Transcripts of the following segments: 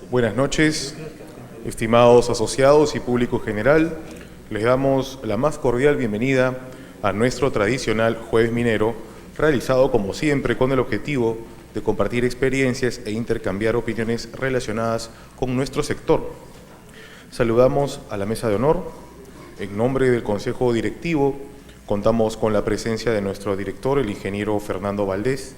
Buenas noches, estimados asociados y público general. Les damos la más cordial bienvenida a nuestro tradicional Jueves Minero, realizado como siempre con el objetivo de compartir experiencias e intercambiar opiniones relacionadas con nuestro sector. Saludamos a la mesa de honor. En nombre del Consejo Directivo, contamos con la presencia de nuestro director, el ingeniero Fernando Valdés,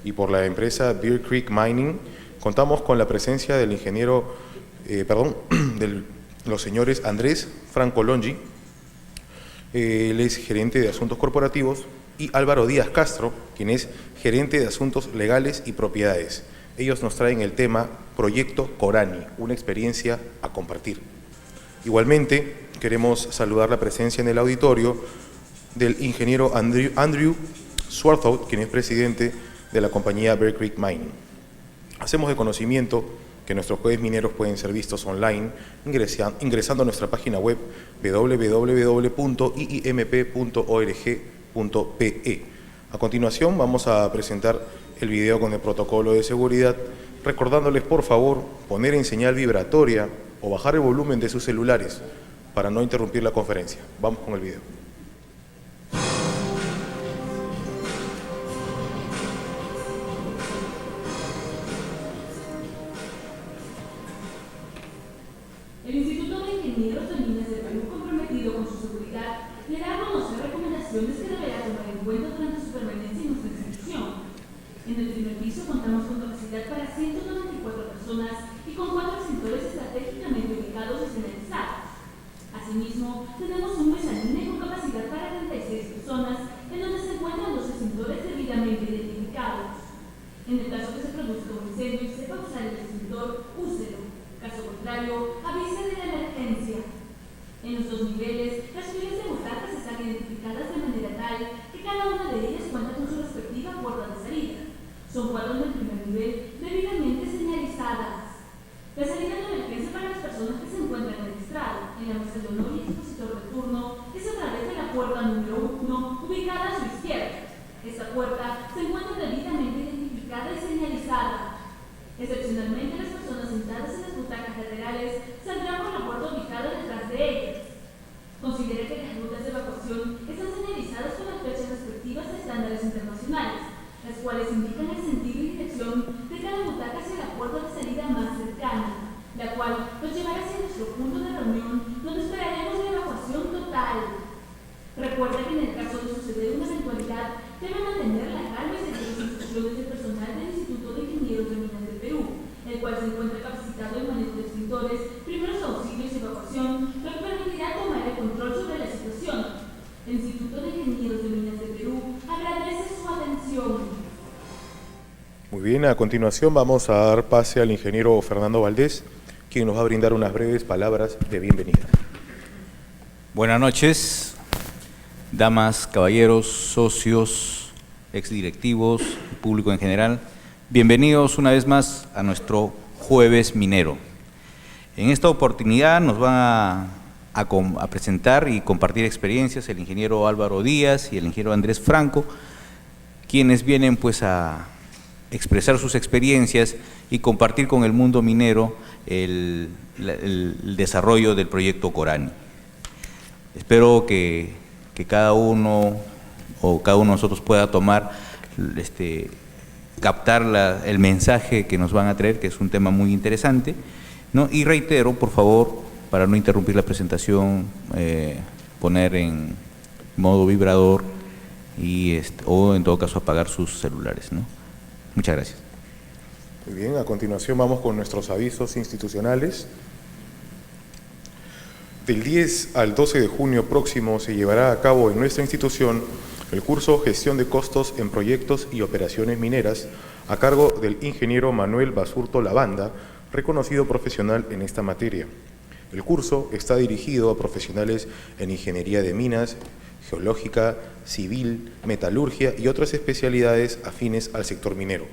y por la empresa Bear Creek Mining, contamos con la presencia del ingeniero, de los señores Andrés Franco Longi, él es gerente de Asuntos Corporativos, y Álvaro Díaz Castro, quien es gerente de Asuntos Legales y Propiedades. Ellos nos traen el tema Proyecto Corani, una experiencia a compartir. Igualmente, queremos saludar la presencia en el auditorio del ingeniero Andrew Swarthout, quien es presidente de la compañía Bear Creek Mining. Hacemos de conocimiento que nuestros jueves mineros pueden ser vistos online ingresando a nuestra página web www.iimp.org.pe. A continuación vamos a presentar el video con el protocolo de seguridad, recordándoles por favor poner en señal vibratoria o bajar el volumen de sus celulares para no interrumpir la conferencia. Vamos con el video. El Instituto de Ingenieros de Minas del Perú, comprometido con su seguridad, le da a conocer recomendaciones que deberá tomar en cuenta durante su permanencia en nuestra institución. En el primer piso contamos con capacidad para 194 personas y con 4 extintores estratégicamente ubicados y señalizados. Asimismo, tenemos un mezzanine con capacidad para 36 personas, en donde se encuentran 2 extintores debidamente identificados. En el caso que se produzca un incendio y sepa usar el extintor, úselo. Caso contrario, avise de la emergencia. En los 2 niveles, las filas de butacas están identificadas de manera tal que cada una de ellas cuenta con su respectiva puerta de salida. Son 4 en el primer nivel, debidamente señalizadas. La salida de emergencia para las personas que se encuentran en el estrado, en la mesa de honor y expositor de turno, es a través de la puerta número 1, ubicada a su izquierda. Esta puerta se encuentra debidamente identificada y señalizada. Excepcionalmente, las personas sentadas en las butacas laterales saldrán por la puerta ubicada detrás de ellas. Considere que las rutas de evacuación están señalizadas con las fechas respectivas de estándares internacionales, las cuales indican el sentido y dirección de cada butaca hacia la puerta de salida más cercana, la cual nos llevará hacia nuestro punto de reunión, donde esperaremos la evacuación total. Recuerda que en el caso de suceder una eventualidad, debe mantener la calma y seguir las instrucciones del personal del Instituto de Ingenieros de Minas del Perú, el cual se encuentra capacitado en manejo de extintores, primeros auxilios y evacuación, lo que permitirá tomar el control sobre la situación. El Instituto de Ingenieros de Minas del Perú agradece su atención. Muy bien, a continuación vamos a dar pase al ingeniero Fernando Valdés, quien nos va a brindar unas breves palabras de bienvenida. Buenas noches, damas, caballeros, socios, exdirectivos, público en general. Bienvenidos una vez más a nuestro Jueves Minero. En esta oportunidad nos van a presentar y compartir experiencias el ingeniero Álvaro Díaz y el ingeniero Andrés Franco, quienes vienen pues a expresar sus experiencias y compartir con el mundo minero el desarrollo del proyecto Corani. Espero que cada uno de nosotros pueda tomar, captar el mensaje que nos van a traer, que es un tema muy interesante, ¿no? Y reitero, por favor, para no interrumpir la presentación, poner en modo vibrador o en todo caso apagar sus celulares, ¿no? Muchas gracias. Muy bien, a continuación vamos con nuestros avisos institucionales. Del 10 al 12 de junio próximo se llevará a cabo en nuestra institución el curso Gestión de Costos en Proyectos y Operaciones Mineras a cargo del ingeniero Manuel Basurto Lavanda, reconocido profesional en esta materia. El curso está dirigido a profesionales en ingeniería de minas, geológica, civil, metalurgia y otras especialidades afines al sector minero.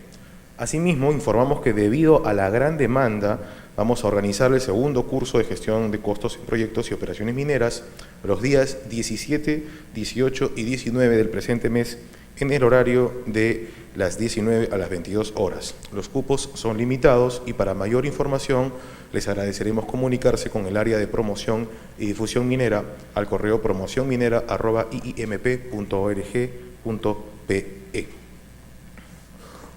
Asimismo, informamos que debido a la gran demanda, vamos a organizar el segundo curso de gestión de costos en proyectos y operaciones mineras los días 17, 18 y 19 del presente mes en el horario de las 19 a las 22 horas. Los cupos son limitados y para mayor información les agradeceremos comunicarse con el área de promoción y difusión minera al correo promocionminera@iimp.org.pe.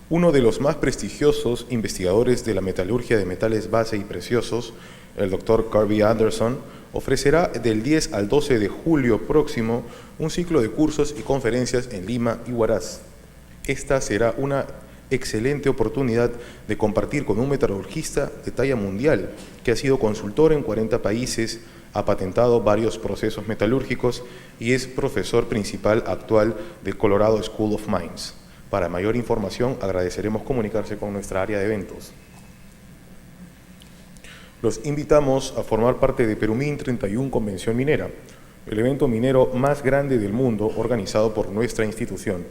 Uno de los más prestigiosos investigadores de la metalurgia de metales base y preciosos, el Dr. Carby Anderson, ofrecerá del 10 al 12 de julio próximo un ciclo de cursos y conferencias en Lima y Huaraz. Esta será una excelente oportunidad de compartir con un metalurgista de talla mundial que ha sido consultor en 40 países, ha patentado varios procesos metalúrgicos y es profesor principal actual del Colorado School of Mines. Para mayor información, agradeceremos comunicarse con nuestra área de eventos. Los invitamos a formar parte de Perumín 31 Convención Minera, el evento minero más grande del mundo organizado por nuestra institución.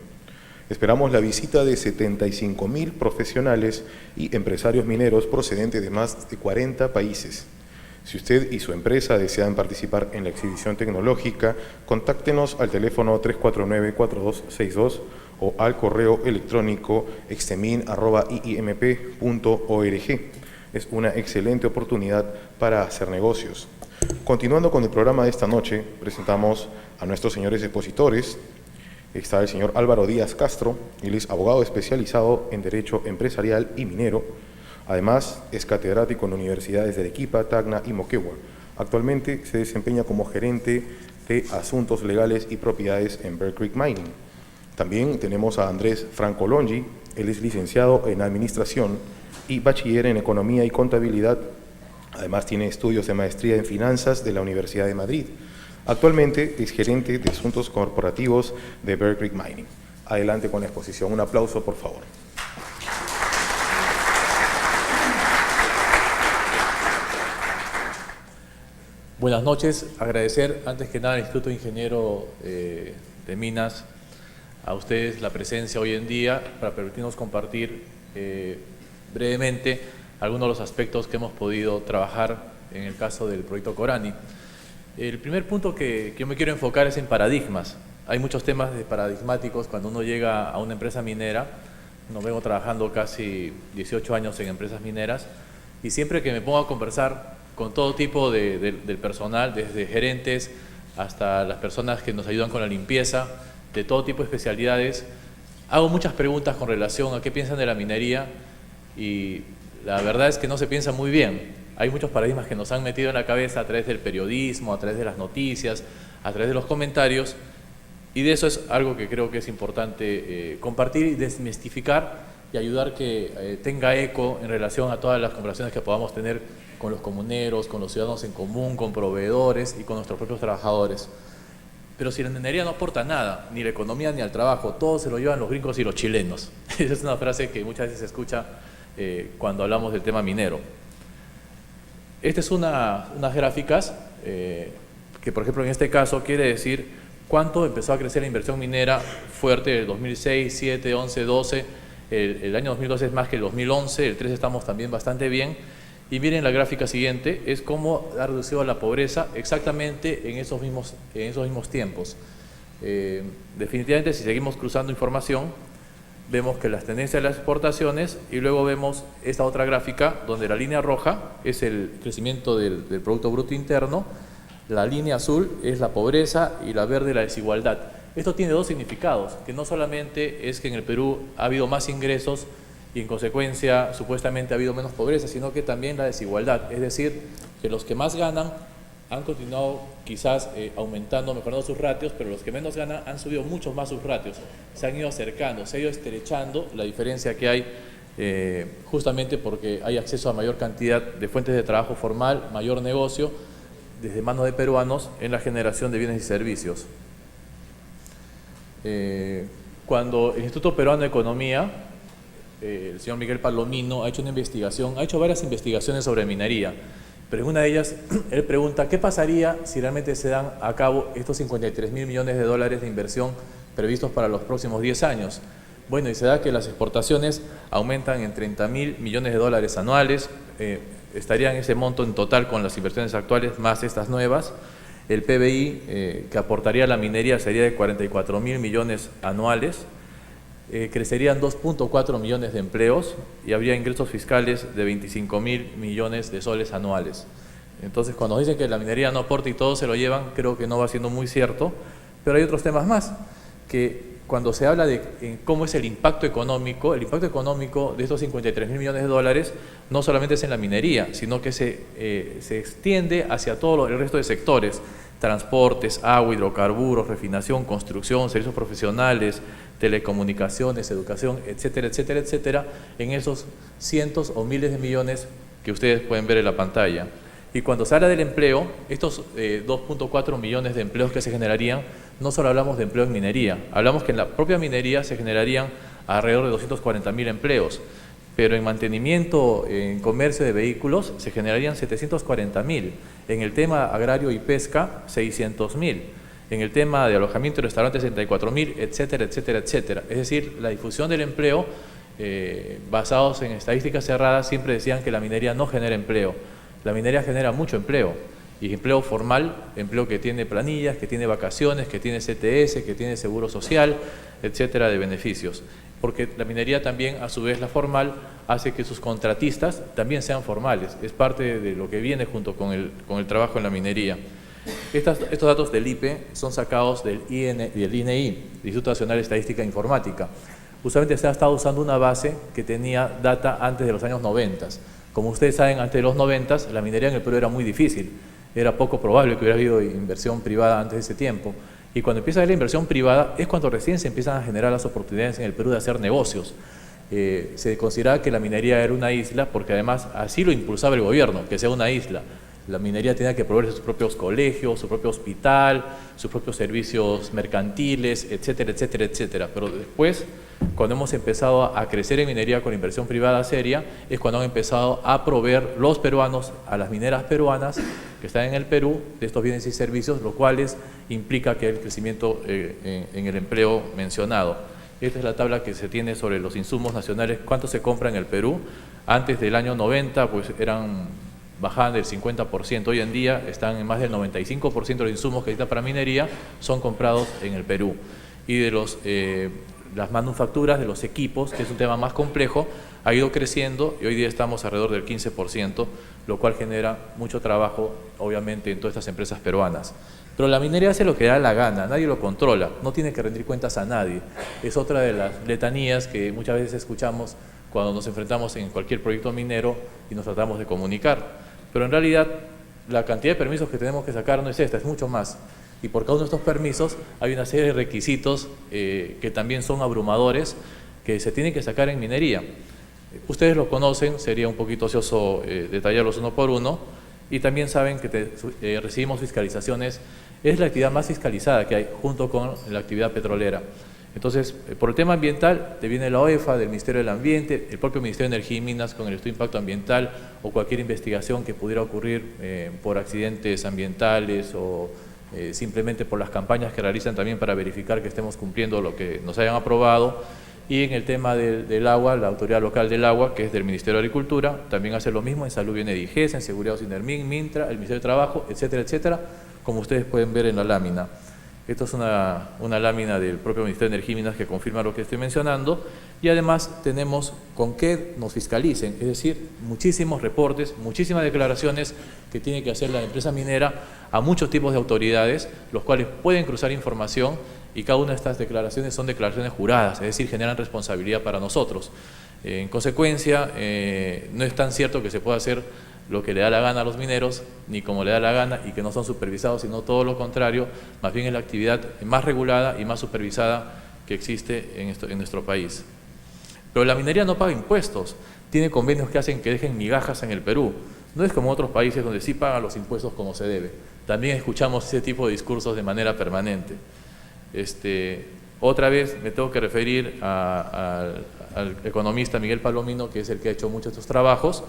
Esperamos la visita de 75.000 profesionales y empresarios mineros procedentes de más de 40 países. Si usted y su empresa desean participar en la exhibición tecnológica, contáctenos al teléfono 349-4262 o al correo electrónico extemin@iimp.org. Es una excelente oportunidad para hacer negocios. Continuando con el programa de esta noche, presentamos a nuestros señores expositores. Está el señor Álvaro Díaz Castro, él es abogado especializado en Derecho Empresarial y Minero. Además, es catedrático en universidades de Arequipa, Tacna y Moquegua. Actualmente se desempeña como gerente de Asuntos Legales y Propiedades en Bear Creek Mining. También tenemos a Andrés Franco Longi, él es licenciado en Administración y bachiller en Economía y Contabilidad. Además tiene estudios de maestría en Finanzas de la Universidad de Madrid. Actualmente es gerente de Asuntos Corporativos de Bear Creek Mining. Adelante con la exposición. Un aplauso, por favor. Buenas noches. Agradecer antes que nada al Instituto Ingeniero de Minas, a ustedes la presencia hoy en día para permitirnos compartir brevemente algunos de los aspectos que hemos podido trabajar en el caso del proyecto Corani. El primer punto que yo me quiero enfocar es en paradigmas. Hay muchos temas paradigmáticos cuando uno llega a una empresa minera. No vengo trabajando casi 18 años en empresas mineras y siempre que me pongo a conversar con todo tipo del personal, desde gerentes hasta las personas que nos ayudan con la limpieza, de todo tipo de especialidades, hago muchas preguntas con relación a qué piensan de la minería y la verdad es que no se piensa muy bien. Hay muchos paradigmas que nos han metido en la cabeza a través del periodismo, a través de las noticias, a través de los comentarios, y de eso es algo que creo que es importante compartir y desmistificar y ayudar que tenga eco en relación a todas las conversaciones que podamos tener con los comuneros, con los ciudadanos en común, con proveedores y con nuestros propios trabajadores. Pero si la minería no aporta nada, ni la economía ni al trabajo, todo se lo llevan los gringos y los chilenos. Esa es una frase que muchas veces se escucha cuando hablamos del tema minero. Estas son unas gráficas que, por ejemplo, en este caso quiere decir cuánto empezó a crecer la inversión minera fuerte del 2006, 7, 11, 12. El año 2012 es más que el 2011, el 13 estamos también bastante bien. Y miren la gráfica siguiente, es cómo ha reducido la pobreza exactamente en esos mismos tiempos. Definitivamente, si seguimos cruzando información, vemos que las tendencias de las exportaciones y luego vemos esta otra gráfica donde la línea roja es el crecimiento del Producto Bruto Interno, la línea azul es la pobreza y la verde la desigualdad. Esto tiene dos significados, que no solamente es que en el Perú ha habido más ingresos y en consecuencia supuestamente ha habido menos pobreza, sino que también la desigualdad, es decir, que los que más ganan han continuado quizás aumentando, mejorando sus ratios, pero los que menos ganan han subido mucho más sus ratios, se han ido acercando, se ha ido estrechando la diferencia que hay justamente porque hay acceso a mayor cantidad de fuentes de trabajo formal, mayor negocio, desde manos de peruanos en la generación de bienes y servicios. Cuando el Instituto Peruano de Economía, el señor Miguel Palomino, ha hecho una investigación, ha hecho varias investigaciones sobre minería, pero en una de ellas él pregunta ¿qué pasaría si realmente se dan a cabo estos 53.000 millones de dólares de inversión previstos para los próximos 10 años? Bueno, y se da que las exportaciones aumentan en 30.000 millones de dólares anuales, estarían ese monto en total con las inversiones actuales más estas nuevas. El PBI que aportaría la minería sería de 44.000 millones anuales. crecerían 2.4 millones de empleos y habría ingresos fiscales de 25.000 millones de soles anuales. Entonces, cuando dicen que la minería no aporta y todos se lo llevan, creo que no va siendo muy cierto, pero hay otros temas más, que cuando se habla de cómo es el impacto económico de estos 53.000 millones de dólares no solamente es en la minería, sino que se extiende hacia todo el resto de sectores: transportes, agua, hidrocarburos, refinación, construcción, servicios profesionales, telecomunicaciones, educación, etcétera, etcétera, etcétera, en esos cientos o miles de millones que ustedes pueden ver en la pantalla. Y cuando se habla del empleo, estos 2.4 millones de empleos que se generarían, no solo hablamos de empleo en minería, hablamos que en la propia minería se generarían alrededor de 240.000 empleos, pero en mantenimiento, en comercio de vehículos, se generarían 740.000, en el tema agrario y pesca, 600.000, en el tema de alojamiento y restaurantes, 64.000, etcétera, etcétera, etcétera. Es decir, la difusión del empleo, basados en estadísticas cerradas, siempre decían que la minería no genera empleo. La minería genera mucho empleo, y empleo formal, empleo que tiene planillas, que tiene vacaciones, que tiene CTS, que tiene seguro social, etcétera, de beneficios. Porque la minería también, a su vez la formal, hace que sus contratistas también sean formales. Es parte de lo que viene junto con el trabajo en la minería. Estos datos del IPE son sacados del INEI, Instituto Nacional de Estadística e Informática. Usualmente se ha estado usando una base que tenía data antes de los años 90. Como ustedes saben, antes de los 90, la minería en el Perú era muy difícil. Era poco probable que hubiera habido inversión privada antes de ese tiempo. Y cuando empieza a haber la inversión privada es cuando recién se empiezan a generar las oportunidades en el Perú de hacer negocios. Se consideraba que la minería era una isla porque además así lo impulsaba el gobierno, que sea una isla. La minería tenía que proveer sus propios colegios, su propio hospital, sus propios servicios mercantiles, etcétera, etcétera, etcétera. Pero después, cuando hemos empezado a crecer en minería con inversión privada seria, es cuando han empezado a proveer los peruanos a las mineras peruanas que están en el Perú de estos bienes y servicios, lo cual implica que el crecimiento en el empleo mencionado. Esta es la tabla que se tiene sobre los insumos nacionales, cuánto se compra en el Perú. Antes del año 90, pues bajaban del 50%, hoy en día están en más del 95% de los insumos que necesitan para minería son comprados en el Perú. Y de las manufacturas, de los equipos, que es un tema más complejo, ha ido creciendo y hoy día estamos alrededor del 15%, lo cual genera mucho trabajo, obviamente, en todas estas empresas peruanas. Pero la minería hace lo que da la gana, nadie lo controla, no tiene que rendir cuentas a nadie. Es otra de las letanías que muchas veces escuchamos cuando nos enfrentamos en cualquier proyecto minero y nos tratamos de comunicar. Pero en realidad la cantidad de permisos que tenemos que sacar no es esta, es mucho más. Y por cada uno de estos permisos hay una serie de requisitos que también son abrumadores que se tienen que sacar en minería. Ustedes lo conocen, sería un poquito ocioso detallarlos uno por uno, y también saben que recibimos fiscalizaciones, es la actividad más fiscalizada que hay junto con la actividad petrolera. Entonces, por el tema ambiental, te viene la OEFA, del Ministerio del Ambiente, el propio Ministerio de Energía y Minas con el estudio de impacto ambiental o cualquier investigación que pudiera ocurrir por accidentes ambientales o simplemente por las campañas que realizan también para verificar que estemos cumpliendo lo que nos hayan aprobado. Y en el tema del agua, la Autoridad Local del Agua, que es del Ministerio de Agricultura, también hace lo mismo en Salud, Bienes y Digesa, en Seguridad, Sinermin, Mintra, el Ministerio de Trabajo, etcétera, etcétera, como ustedes pueden ver en la lámina. Esto es una lámina del propio Ministerio de Energía y Minas que confirma lo que estoy mencionando, y además tenemos con qué nos fiscalicen, es decir, muchísimos reportes, muchísimas declaraciones que tiene que hacer la empresa minera a muchos tipos de autoridades, los cuales pueden cruzar información, y cada una de estas declaraciones son declaraciones juradas, es decir, generan responsabilidad para nosotros. En consecuencia, no es tan cierto que se pueda hacer lo que le da la gana a los mineros, ni como le da la gana, y que no son supervisados, sino todo lo contrario, más bien es la actividad más regulada y más supervisada que existe en nuestro país. Pero la minería no paga impuestos, tiene convenios que hacen que dejen migajas en el Perú. No es como otros países donde sí pagan los impuestos como se debe. También escuchamos ese tipo de discursos de manera permanente. Otra vez me tengo que referir al economista Miguel Palomino, que es el que ha hecho muchos de estos trabajos,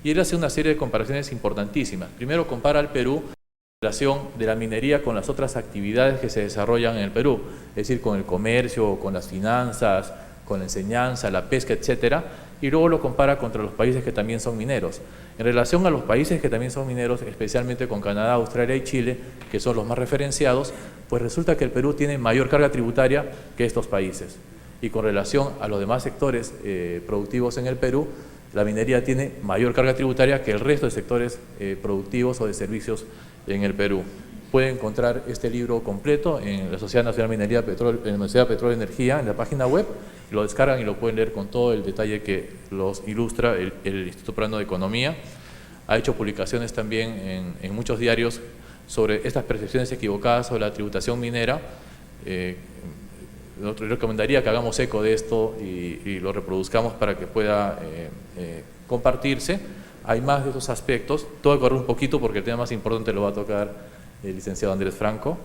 y él hace una serie de comparaciones importantísimas. Primero compara al Perú en relación de la minería con las otras actividades que se desarrollan en el Perú, es decir, con el comercio, con las finanzas, con la enseñanza, la pesca, etcétera, y luego lo compara contra los países que también son mineros. En relación a los países que también son mineros, especialmente con Canadá, Australia y Chile, que son los más referenciados, pues resulta que el Perú tiene mayor carga tributaria que estos países. y con relación a los demás sectores productivos en el Perú, la minería tiene mayor carga tributaria que el resto de sectores productivos o de servicios en el Perú. Pueden encontrar este libro completo en la Sociedad Nacional de Minería, en la Universidad de Petróleo y Energía, en la página web, lo descargan y lo pueden leer con todo el detalle que los ilustra el Instituto Peruano de Economía. Ha hecho publicaciones también en muchos diarios sobre estas percepciones equivocadas sobre la tributación minera. Nosotros recomendaría que hagamos eco de esto y lo reproduzcamos para que pueda compartirse. Hay más de esos aspectos. Tengo que correr un poquito porque el tema más importante lo va a tocar el licenciado Andrés Franco.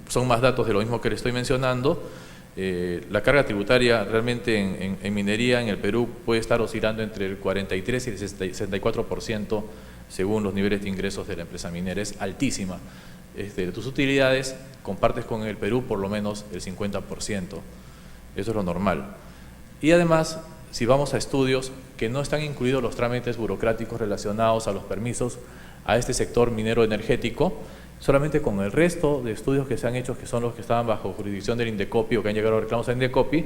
Son más datos de lo mismo que le estoy mencionando. La carga tributaria realmente en minería en el Perú puede estar oscilando entre el 43 y el 64% según los niveles de ingresos de la empresa minera. Es altísima. De tus utilidades compartes con el Perú por lo menos el 50%. Eso es lo normal. Y además, si vamos a estudios que no están incluidos los trámites burocráticos relacionados a los permisos a este sector minero energético, solamente con el resto de estudios que se han hecho, que son los que estaban bajo jurisdicción del INDECOPI o que han llegado a reclamos al INDECOPI,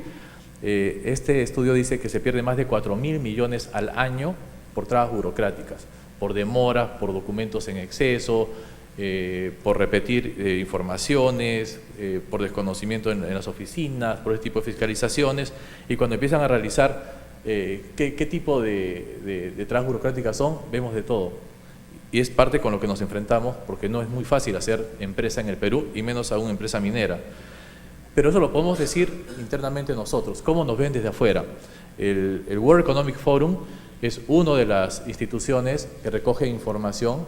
este estudio dice que se pierde más de 4.000 millones al año por trabas burocráticas, por demoras, por documentos en exceso, por repetir informaciones, por desconocimiento en las oficinas, por este tipo de fiscalizaciones, y cuando empiezan a realizar qué tipo de trabas burocráticas son, vemos de todo. Y es parte con lo que nos enfrentamos, porque no es muy fácil hacer empresa en el Perú, y menos aún empresa minera. Pero eso lo podemos decir internamente nosotros. ¿Cómo nos ven desde afuera? El World Economic Forum es una de las instituciones que recoge información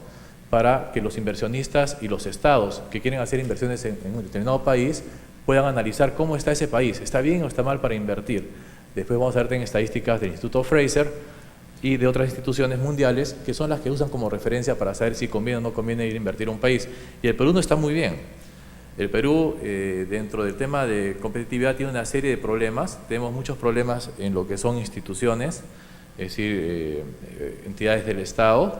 para que los inversionistas y los estados que quieren hacer inversiones en un determinado país puedan analizar cómo está ese país, está bien o está mal para invertir. Después vamos a ver en estadísticas del Instituto Fraser y de otras instituciones mundiales que son las que usan como referencia para saber si conviene o no conviene ir a invertir a un país. Y el Perú no está muy bien. El Perú, dentro del tema de competitividad, tiene una serie de problemas. Tenemos muchos problemas en lo que son instituciones, es decir, entidades del Estado,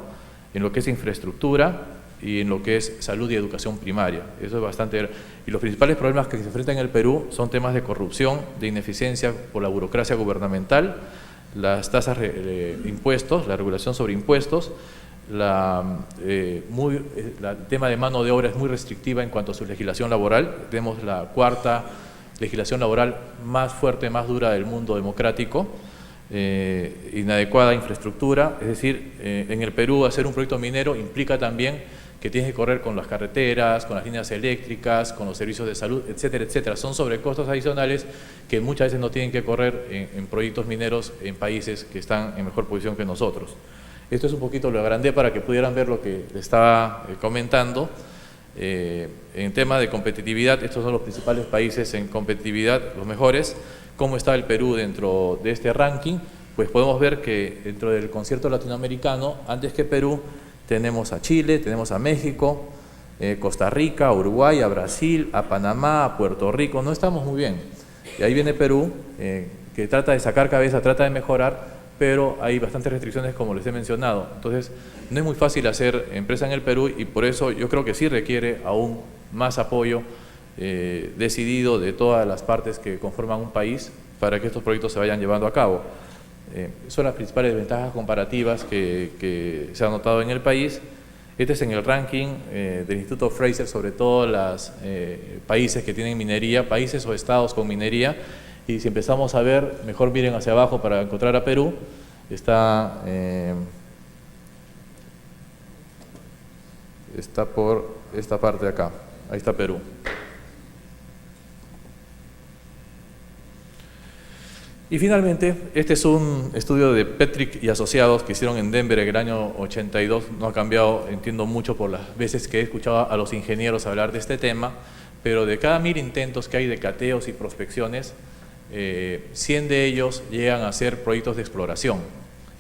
en lo que es infraestructura y en lo que es salud y educación primaria. Eso es bastante. Y los principales problemas que se enfrentan en el Perú son temas de corrupción, de ineficiencia por la burocracia gubernamental, las tasas de impuestos, la regulación sobre impuestos, el tema de mano de obra es muy restrictiva en cuanto a su legislación laboral. Tenemos la cuarta legislación laboral más fuerte, más dura del mundo democrático. Inadecuada infraestructura, es decir, en el Perú hacer un proyecto minero implica también que tienes que correr con las carreteras, con las líneas eléctricas, con los servicios de salud, etcétera, etcétera. Son sobrecostos adicionales que muchas veces no tienen que correr en proyectos mineros en países que están en mejor posición que nosotros. Esto es un poquito, lo agrandé para que pudieran ver lo que les estaba comentando. En tema de competitividad, estos son los principales países en competitividad, los mejores. ¿Cómo está el Perú dentro de este ranking? Pues podemos ver que dentro del concierto latinoamericano, antes que Perú, tenemos a Chile, tenemos a México, Costa Rica, a Uruguay, a Brasil, a Panamá, a Puerto Rico. No estamos muy bien. Y ahí viene Perú, que trata de sacar cabeza, trata de mejorar, pero hay bastantes restricciones como les he mencionado. Entonces, no es muy fácil hacer empresa en el Perú y por eso yo creo que sí requiere aún más apoyo decidido de todas las partes que conforman un país para que estos proyectos se vayan llevando a cabo. Son las principales ventajas comparativas que se han notado en el país. Este es en el ranking del Instituto Fraser sobre todos los países que tienen minería, países o estados con minería. Y si empezamos a ver, mejor miren hacia abajo para encontrar a Perú. Está por esta parte de acá. Ahí está Perú. Y finalmente, este es un estudio de Petrick y asociados que hicieron en Denver en el año 82. No ha cambiado, entiendo mucho por las veces que he escuchado a los ingenieros hablar de este tema, pero de cada 1000 intentos que hay de cateos y prospecciones, 100 de ellos llegan a ser proyectos de exploración.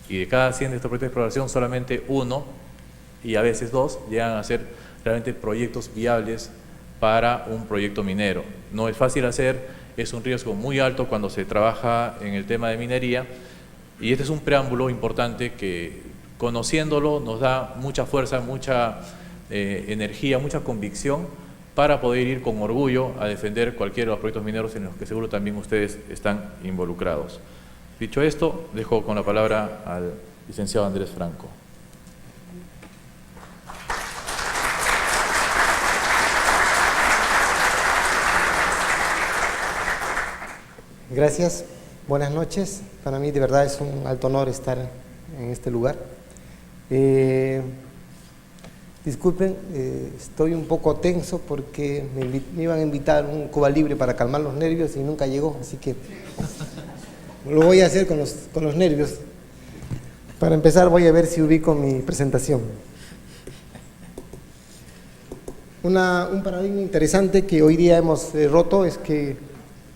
Y de cada 100 de estos proyectos de exploración, solamente 1 y a veces 2 llegan a ser realmente proyectos viables para un proyecto minero. No es fácil hacer. Es un riesgo muy alto cuando se trabaja en el tema de minería y este es un preámbulo importante que conociéndolo nos da mucha fuerza, mucha energía, mucha convicción para poder ir con orgullo a defender cualquiera de los proyectos mineros en los que seguro también ustedes están involucrados. Dicho esto, dejo con la palabra al licenciado Andrés Franco. Gracias, buenas noches. Para mí de verdad es un alto honor estar en este lugar. Disculpen, estoy un poco tenso porque me iban a invitar un Cuba Libre para calmar los nervios y nunca llegó, así que lo voy a hacer con los nervios. Para empezar voy a ver si ubico mi presentación. Un paradigma interesante que hoy día hemos roto es que,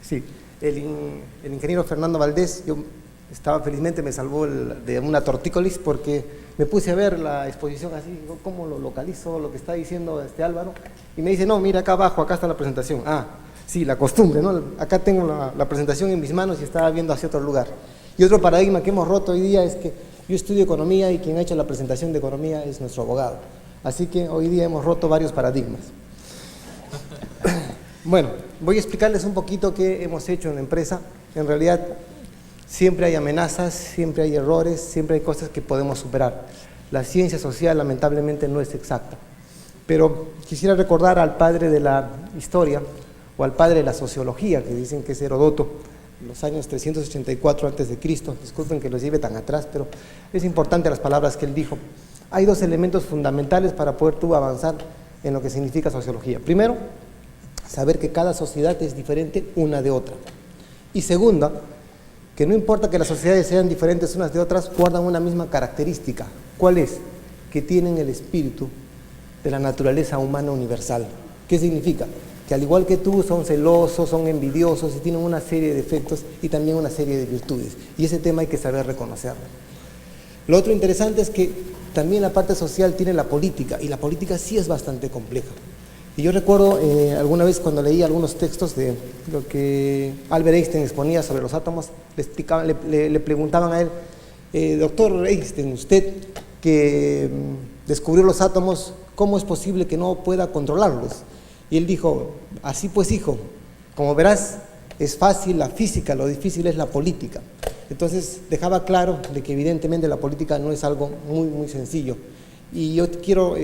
sí, el ingeniero Fernando Valdés, felizmente me salvó de una tortícolis porque me puse a ver la exposición así, cómo lo localizo, lo que está diciendo Álvaro, y me dice, no, mira acá abajo, acá está la presentación. Ah, sí, la costumbre, ¿no? Acá tengo la presentación en mis manos y estaba viendo hacia otro lugar. Y otro paradigma que hemos roto hoy día es que yo estudio economía y quien ha hecho la presentación de economía es nuestro abogado. Así que hoy día hemos roto varios paradigmas. Bueno, voy a explicarles un poquito qué hemos hecho en la empresa. En realidad, siempre hay amenazas, siempre hay errores, siempre hay cosas que podemos superar. La ciencia social, lamentablemente, no es exacta. Pero quisiera recordar al padre de la historia, o al padre de la sociología, que dicen que es Heródoto, en los años 384 a.C. Disculpen que los lleve tan atrás, pero es importante las palabras que él dijo. Hay dos elementos fundamentales para poder tú avanzar en lo que significa sociología. Primero, saber que cada sociedad es diferente una de otra. Y segunda, que no importa que las sociedades sean diferentes unas de otras, guardan una misma característica. ¿Cuál es? Que tienen el espíritu de la naturaleza humana universal. ¿Qué significa? Que al igual que tú son celosos, son envidiosos y tienen una serie de defectos y también una serie de virtudes. Y ese tema hay que saber reconocerlo. Lo otro interesante es que también la parte social tiene la política, y la política sí es bastante compleja. Y yo recuerdo alguna vez cuando leí algunos textos de lo que Albert Einstein exponía sobre los átomos, le preguntaban a él, doctor Einstein, usted que descubrió los átomos, ¿cómo es posible que no pueda controlarlos? Y él dijo, así pues hijo, como verás, es fácil la física, lo difícil es la política. Entonces dejaba claro de que evidentemente la política no es algo muy, muy sencillo. Y yo quiero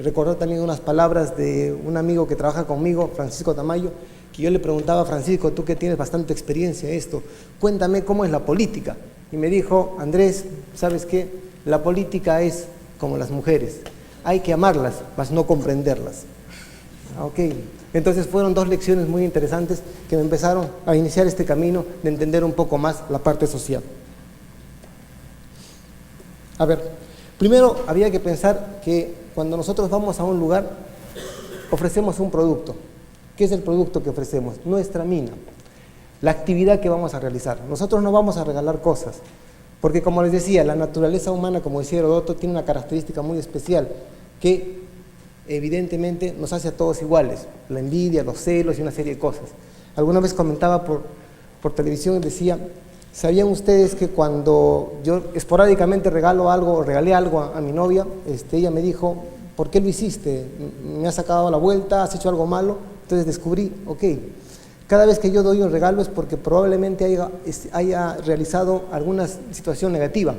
recordar también unas palabras de un amigo que trabaja conmigo, Francisco Tamayo, que yo le preguntaba, Francisco, tú que tienes bastante experiencia en esto, cuéntame cómo es la política. Y me dijo, Andrés, ¿sabes qué? La política es como las mujeres, hay que amarlas, mas no comprenderlas. Ok, entonces fueron dos lecciones muy interesantes que me empezaron a iniciar este camino de entender un poco más la parte social. A ver, primero había que pensar que cuando nosotros vamos a un lugar, ofrecemos un producto. ¿Qué es el producto que ofrecemos? Nuestra mina, la actividad que vamos a realizar. Nosotros no vamos a regalar cosas, porque como les decía, la naturaleza humana, como decía Heródoto, tiene una característica muy especial, que evidentemente nos hace a todos iguales, la envidia, los celos y una serie de cosas. Alguna vez comentaba por televisión y decía, ¿sabían ustedes que cuando yo esporádicamente regalé algo a mi novia, ella me dijo, ¿por qué lo hiciste? ¿Me has sacado la vuelta? ¿Has hecho algo malo? Entonces descubrí, ok, cada vez que yo doy un regalo es porque probablemente haya realizado alguna situación negativa.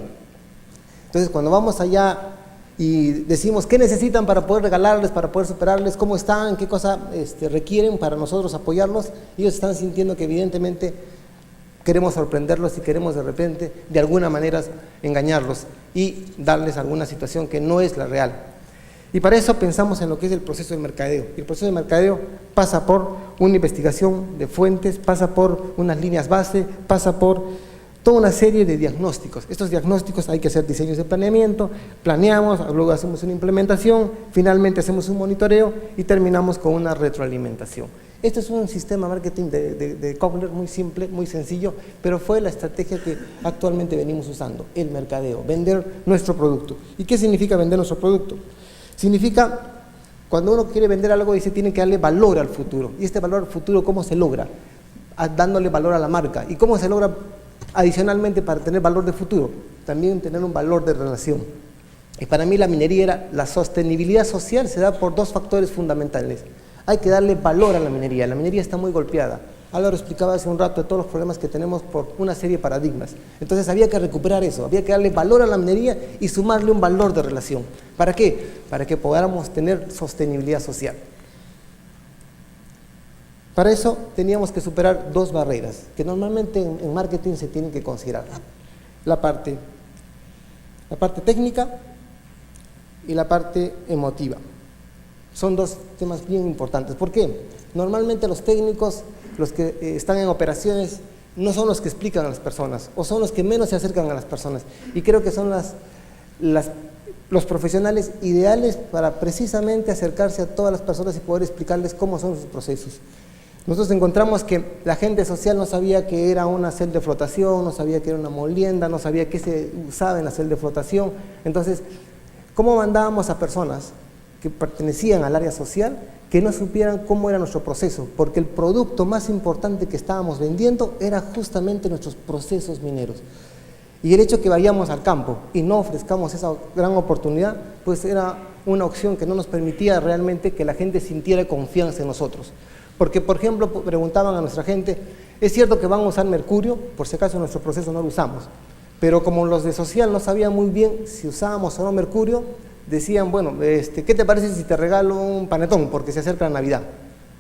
Entonces cuando vamos allá y decimos qué necesitan para poder regalarles, para poder superarles, cómo están, qué cosa requieren para nosotros apoyarlos, ellos están sintiendo que evidentemente queremos sorprenderlos y queremos de repente, de alguna manera, engañarlos y darles alguna situación que no es la real. Y para eso pensamos en lo que es el proceso de mercadeo. Y el proceso de mercadeo pasa por una investigación de fuentes, pasa por unas líneas base, pasa por toda una serie de diagnósticos. Estos diagnósticos hay que hacer diseños de planeamiento, planeamos, luego hacemos una implementación, finalmente hacemos un monitoreo y terminamos con una retroalimentación. Este es un sistema de marketing de Kotler muy simple, muy sencillo, pero fue la estrategia que actualmente venimos usando, el mercadeo, vender nuestro producto. ¿Y qué significa vender nuestro producto? Significa, cuando uno quiere vender algo, dice, tiene que darle valor al futuro. ¿Y este valor al futuro cómo se logra? Dándole valor a la marca. ¿Y cómo se logra adicionalmente para tener valor de futuro? También tener un valor de relación. Y para mí la minería la sostenibilidad social se da por dos factores fundamentales. Hay que darle valor a la minería. La minería está muy golpeada. Álvaro explicaba hace un rato de todos los problemas que tenemos por una serie de paradigmas. Entonces había que recuperar eso, había que darle valor a la minería y sumarle un valor de relación. ¿Para qué? Para que podamos tener sostenibilidad social. Para eso teníamos que superar dos barreras que normalmente en marketing se tienen que considerar. La parte técnica y la parte emotiva. Son dos temas bien importantes. ¿Por qué? Normalmente los técnicos, los que están en operaciones, no son los que explican a las personas, o son los que menos se acercan a las personas. Y creo que son los profesionales ideales para precisamente acercarse a todas las personas y poder explicarles cómo son sus procesos. Nosotros encontramos que la gente social no sabía que era una celda de flotación, no sabía que era una molienda, no sabía qué se usaba en la celda de flotación. Entonces, ¿cómo mandábamos a personas que pertenecían al área social que no supieran cómo era nuestro proceso? Porque el producto más importante que estábamos vendiendo era justamente nuestros procesos mineros. Y el hecho que vayamos al campo y no ofrezcamos esa gran oportunidad, pues era una opción que no nos permitía realmente que la gente sintiera confianza en nosotros. Porque, por ejemplo, preguntaban a nuestra gente, ¿es cierto que van a usar mercurio? Por si acaso en nuestro proceso no lo usamos. Pero como los de social no sabían muy bien si usábamos o no mercurio, decían, bueno, ¿qué te parece si te regalo un panetón? Porque se acerca la Navidad.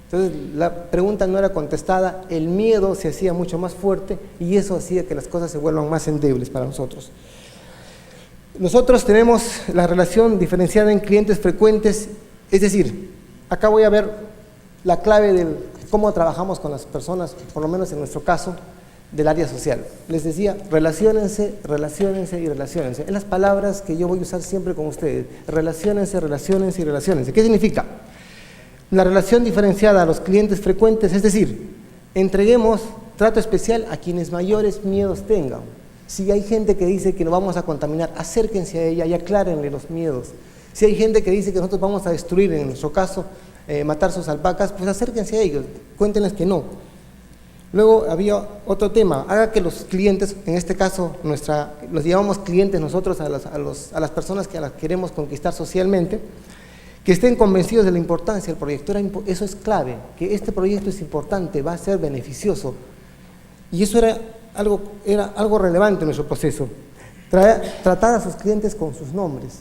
Entonces la pregunta no era contestada, el miedo se hacía mucho más fuerte y eso hacía que las cosas se vuelvan más endebles para nosotros. Nosotros tenemos la relación diferenciada en clientes frecuentes, es decir, acá voy a ver la clave de cómo trabajamos con las personas, por lo menos en nuestro caso, del área social. Les decía, relaciónense, relaciónense y relaciónense. Es las palabras que yo voy a usar siempre con ustedes. Relaciónense, relaciónense y relaciónense. ¿Qué significa? La relación diferenciada a los clientes frecuentes, es decir, entreguemos trato especial a quienes mayores miedos tengan. Si hay gente que dice que nos vamos a contaminar, acérquense a ella y aclárenle los miedos. Si hay gente que dice que nosotros vamos a destruir, en nuestro caso, matar sus alpacas, pues acérquense a ellos, cuéntenles que no. Luego había otro tema, haga que los clientes, en este caso los llamamos clientes nosotros a las personas que las queremos conquistar socialmente, que estén convencidos de la importancia del proyecto. Eso es clave, que este proyecto es importante, va a ser beneficioso. Y eso era algo relevante en nuestro proceso. Tratar a sus clientes con sus nombres.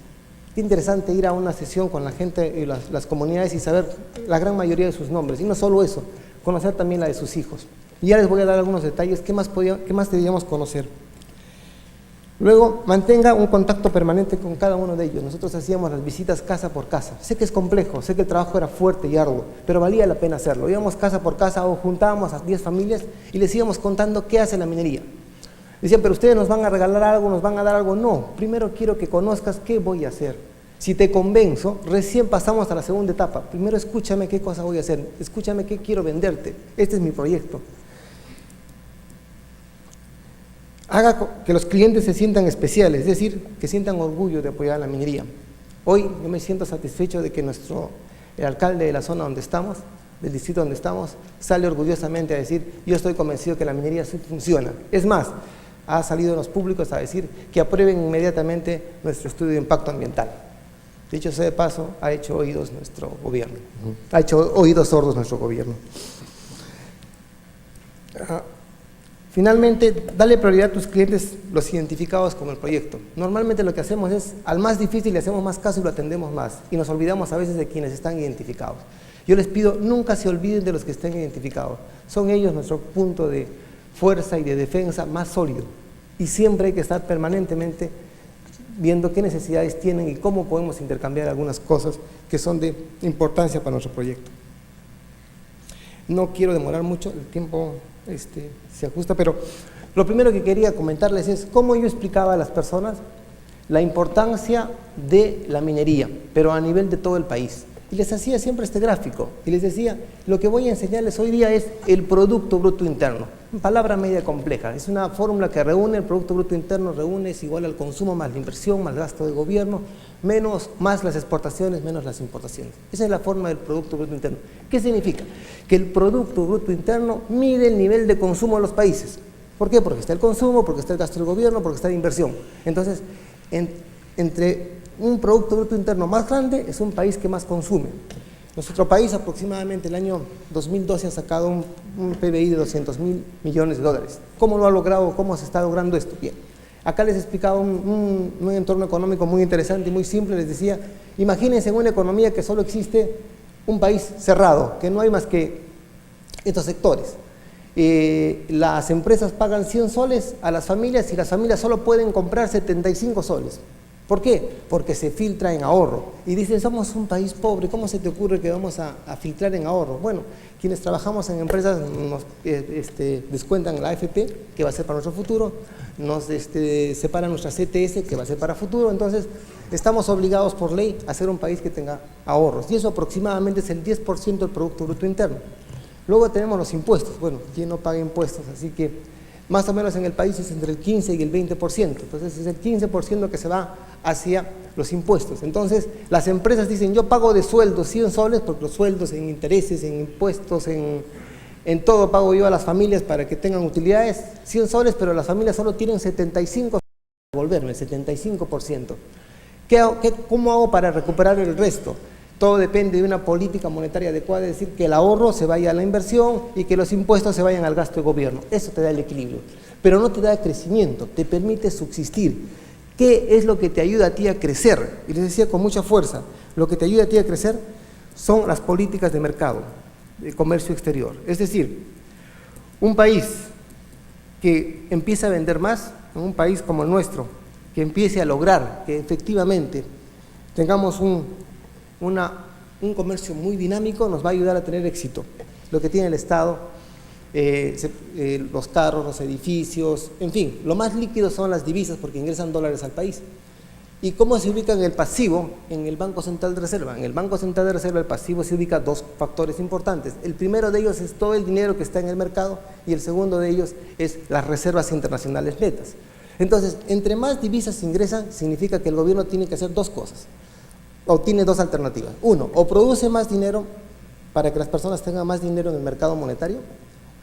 Qué interesante ir a una sesión con la gente y las comunidades y saber la gran mayoría de sus nombres. Y no solo eso, conocer también la de sus hijos. Y ya les voy a dar algunos detalles, qué más deberíamos conocer. Luego, mantenga un contacto permanente con cada uno de ellos. Nosotros hacíamos las visitas casa por casa. Sé que es complejo, sé que el trabajo era fuerte y arduo, pero valía la pena hacerlo. Íbamos casa por casa o juntábamos a 10 familias y les íbamos contando qué hace la minería. Decían, pero ustedes nos van a regalar algo, nos van a dar algo. No, primero quiero que conozcas qué voy a hacer. Si te convenzo, recién pasamos a la segunda etapa. Primero escúchame qué cosa voy a hacer, escúchame qué quiero venderte. Este es mi proyecto. Haga que los clientes se sientan especiales, es decir, que sientan orgullo de apoyar a la minería. Hoy yo me siento satisfecho de que el alcalde de la zona donde estamos, del distrito donde estamos, sale orgullosamente a decir, yo estoy convencido que la minería sí funciona. Es más, ha salido en los públicos a decir que aprueben inmediatamente nuestro estudio de impacto ambiental. Dicho sea de paso, ha hecho oídos nuestro gobierno, ha hecho oídos sordos nuestro gobierno. Finalmente, dale prioridad a tus clientes, los identificados con el proyecto. Normalmente lo que hacemos es, al más difícil le hacemos más caso y lo atendemos más, y nos olvidamos a veces de quienes están identificados. Yo les pido, nunca se olviden de los que estén identificados. Son ellos nuestro punto de fuerza y de defensa más sólido. Y siempre hay que estar permanentemente viendo qué necesidades tienen y cómo podemos intercambiar algunas cosas que son de importancia para nuestro proyecto. No quiero demorar mucho, el tiempo se ajusta, pero lo primero que quería comentarles es cómo yo explicaba a las personas la importancia de la minería, pero a nivel de todo el país. Y les hacía siempre este gráfico, y les decía, lo que voy a enseñarles hoy día es el Producto Bruto Interno. Palabra media compleja, es una fórmula que reúne el Producto Bruto Interno, es igual al consumo más la inversión, más el gasto de gobierno, más las exportaciones, menos las importaciones. Esa es la forma del Producto Bruto Interno. ¿Qué significa? Que el Producto Bruto Interno mide el nivel de consumo de los países. ¿Por qué? Porque está el consumo, porque está el gasto del gobierno, porque está la inversión. Entonces, entre un Producto Bruto Interno más grande es un país que más consume. Nuestro país aproximadamente el año 2012 ha sacado un PBI de 200.000 millones de dólares. ¿Cómo lo ha logrado? ¿Cómo se está logrando esto? Bien, acá les explicaba un entorno económico muy interesante y muy simple. Les decía, imagínense en una economía que solo existe un país cerrado, que no hay más que estos sectores. Las empresas pagan 100 soles a las familias y las familias solo pueden comprar 75 soles. ¿Por qué? Porque se filtra en ahorro. Y dicen, somos un país pobre, ¿cómo se te ocurre que vamos a filtrar en ahorro? Bueno, quienes trabajamos en empresas nos descuentan la AFP, que va a ser para nuestro futuro, nos separan nuestra CTS, que va a ser para futuro. Entonces, estamos obligados por ley a ser un país que tenga ahorros. Y eso aproximadamente es el 10% del Producto Bruto Interno. Luego tenemos los impuestos. Bueno, ¿quién no paga impuestos? Así que más o menos en el país es entre el 15 y el 20%. Entonces es el 15% que se va hacia los impuestos. Entonces las empresas dicen, yo pago de sueldo 100 soles, porque los sueldos en intereses, en impuestos, en todo pago yo a las familias para que tengan utilidades, 100 soles, pero las familias solo tienen 75 soles para devolverme, el 75%. ¿Cómo hago para recuperar el resto? Todo depende de una política monetaria adecuada, es decir, que el ahorro se vaya a la inversión y que los impuestos se vayan al gasto de gobierno. Eso te da el equilibrio, pero no te da crecimiento, te permite subsistir. ¿Qué es lo que te ayuda a ti a crecer? Y les decía con mucha fuerza, lo que te ayuda a ti a crecer son las políticas de mercado, de comercio exterior. Es decir, un país que empieza a vender más, un país como el nuestro, que empiece a lograr que efectivamente tengamos un comercio muy dinámico, nos va a ayudar a tener éxito. Lo que tiene el Estado, los carros, los edificios, en fin, lo más líquido son las divisas porque ingresan dólares al país. ¿Y cómo se ubica en el pasivo? En el Banco Central de Reserva. En el Banco Central de Reserva el pasivo se ubica dos factores importantes. El primero de ellos es todo el dinero que está en el mercado y el segundo de ellos es las reservas internacionales netas. Entonces, entre más divisas ingresan, significa que el gobierno tiene que hacer dos cosas. O tiene dos alternativas. Uno, o produce más dinero para que las personas tengan más dinero en el mercado monetario,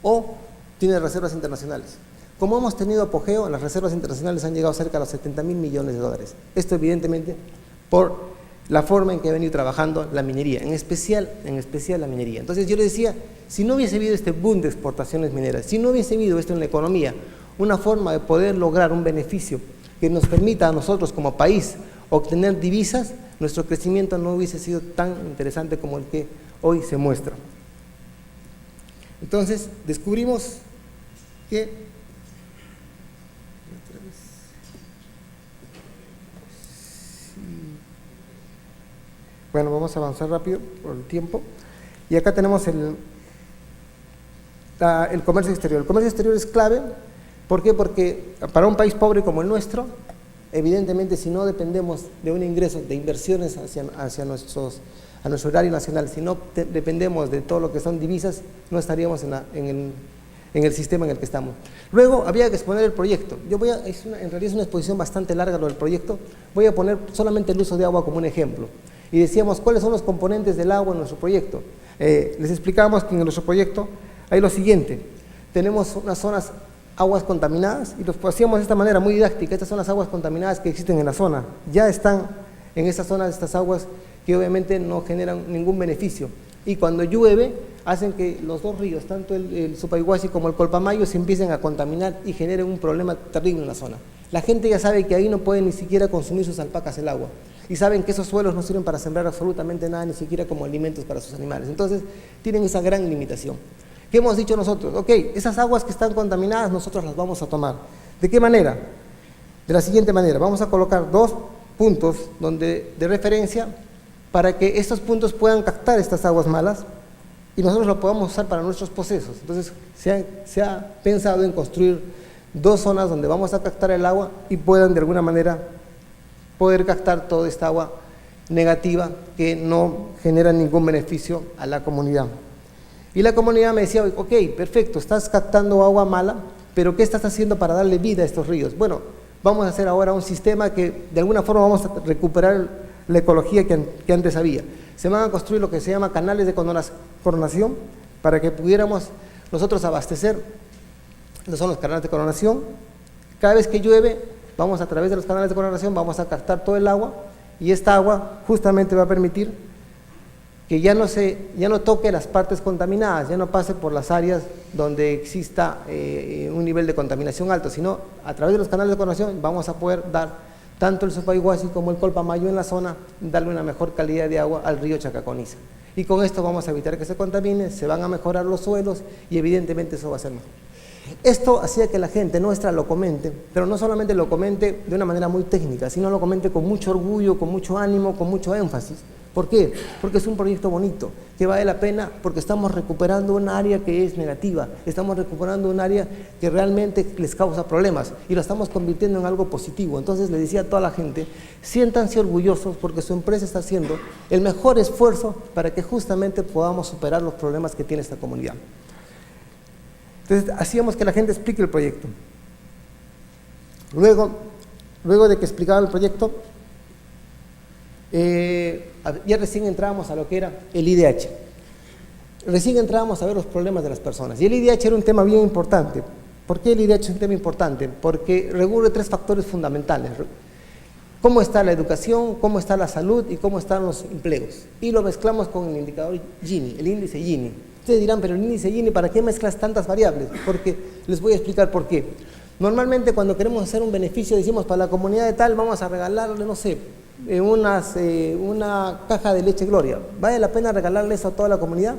o tiene reservas internacionales. Como hemos tenido apogeo, las reservas internacionales han llegado cerca a los 70.000 millones de dólares. Esto evidentemente por la forma en que ha venido trabajando la minería, en especial la minería. Entonces yo les decía, si no hubiese habido este boom de exportaciones mineras, si no hubiese habido esto en la economía, una forma de poder lograr un beneficio que nos permita a nosotros como país obtener divisas, nuestro crecimiento no hubiese sido tan interesante como el que hoy se muestra. Entonces, descubrimos que bueno, vamos a avanzar rápido por el tiempo. Y acá tenemos el comercio exterior. El comercio exterior es clave. ¿Por qué? Porque para un país pobre como el nuestro, evidentemente, si no dependemos de un ingreso de inversiones hacia nuestro horario nacional, si no dependemos de todo lo que son divisas, no estaríamos en el sistema en el que estamos. Luego, había que exponer el proyecto. En realidad es una exposición bastante larga lo del proyecto. Voy a poner solamente el uso de agua como un ejemplo. Y decíamos, ¿cuáles son los componentes del agua en nuestro proyecto? Les explicábamos que en nuestro proyecto hay lo siguiente. Tenemos unas zonas aguas contaminadas, y lo hacíamos de esta manera muy didáctica. Estas son las aguas contaminadas que existen en la zona. Ya están en esas zonas estas aguas que obviamente no generan ningún beneficio. Y cuando llueve, hacen que los dos ríos, tanto el Supaiguasi como el Colpamayo, se empiecen a contaminar y generen un problema terrible en la zona. La gente ya sabe que ahí no pueden ni siquiera consumir sus alpacas el agua. Y saben que esos suelos no sirven para sembrar absolutamente nada, ni siquiera como alimentos para sus animales. Entonces, tienen esa gran limitación. ¿Qué hemos dicho nosotros? Ok, esas aguas que están contaminadas, nosotros las vamos a tomar. ¿De qué manera? De la siguiente manera. Vamos a colocar dos puntos de referencia para que estos puntos puedan captar estas aguas malas y nosotros lo podamos usar para nuestros procesos. Entonces, se ha pensado en construir dos zonas donde vamos a captar el agua y puedan de alguna manera poder captar toda esta agua negativa que no genera ningún beneficio a la comunidad. Y la comunidad me decía, ok, perfecto, estás captando agua mala, pero ¿qué estás haciendo para darle vida a estos ríos? Bueno, vamos a hacer ahora un sistema que de alguna forma vamos a recuperar la ecología que antes había. Se van a construir lo que se llama canales de coronación para que pudiéramos nosotros abastecer. Estos son los canales de coronación. Cada vez que llueve, vamos a través de los canales de coronación, vamos a captar todo el agua y esta agua justamente va a permitir que ya no toque las partes contaminadas, ya no pase por las áreas donde exista un nivel de contaminación alto, sino a través de los canales de contaminación vamos a poder dar tanto el Sopaiguasi como el Colpamayo en la zona, darle una mejor calidad de agua al río Chacaconiza. Y con esto vamos a evitar que se contamine, se van a mejorar los suelos y evidentemente eso va a ser mejor. Esto hacía que la gente nuestra lo comente, pero no solamente lo comente de una manera muy técnica, sino lo comente con mucho orgullo, con mucho ánimo, con mucho énfasis. ¿Por qué? Porque es un proyecto bonito, que vale la pena porque estamos recuperando un área que es negativa, estamos recuperando un área que realmente les causa problemas y lo estamos convirtiendo en algo positivo. Entonces le decía a toda la gente, siéntanse orgullosos porque su empresa está haciendo el mejor esfuerzo para que justamente podamos superar los problemas que tiene esta comunidad. Entonces hacíamos que la gente explique el proyecto. Luego de que explicaba el proyecto, ya recién entrábamos a lo que era el IDH. Recién entrábamos a ver los problemas de las personas. Y el IDH era un tema bien importante. ¿Por qué el IDH es un tema importante? Porque regula 3 factores fundamentales. Cómo está la educación, cómo está la salud y cómo están los empleos. Y lo mezclamos con el indicador Gini, el índice Gini. Ustedes dirán, pero el índice Gini, ¿para qué mezclas tantas variables? Porque les voy a explicar por qué. Normalmente cuando queremos hacer un beneficio decimos para la comunidad de tal vamos a regalarle, no sé, una caja de leche Gloria. ¿Vale la pena regalarle eso a toda la comunidad?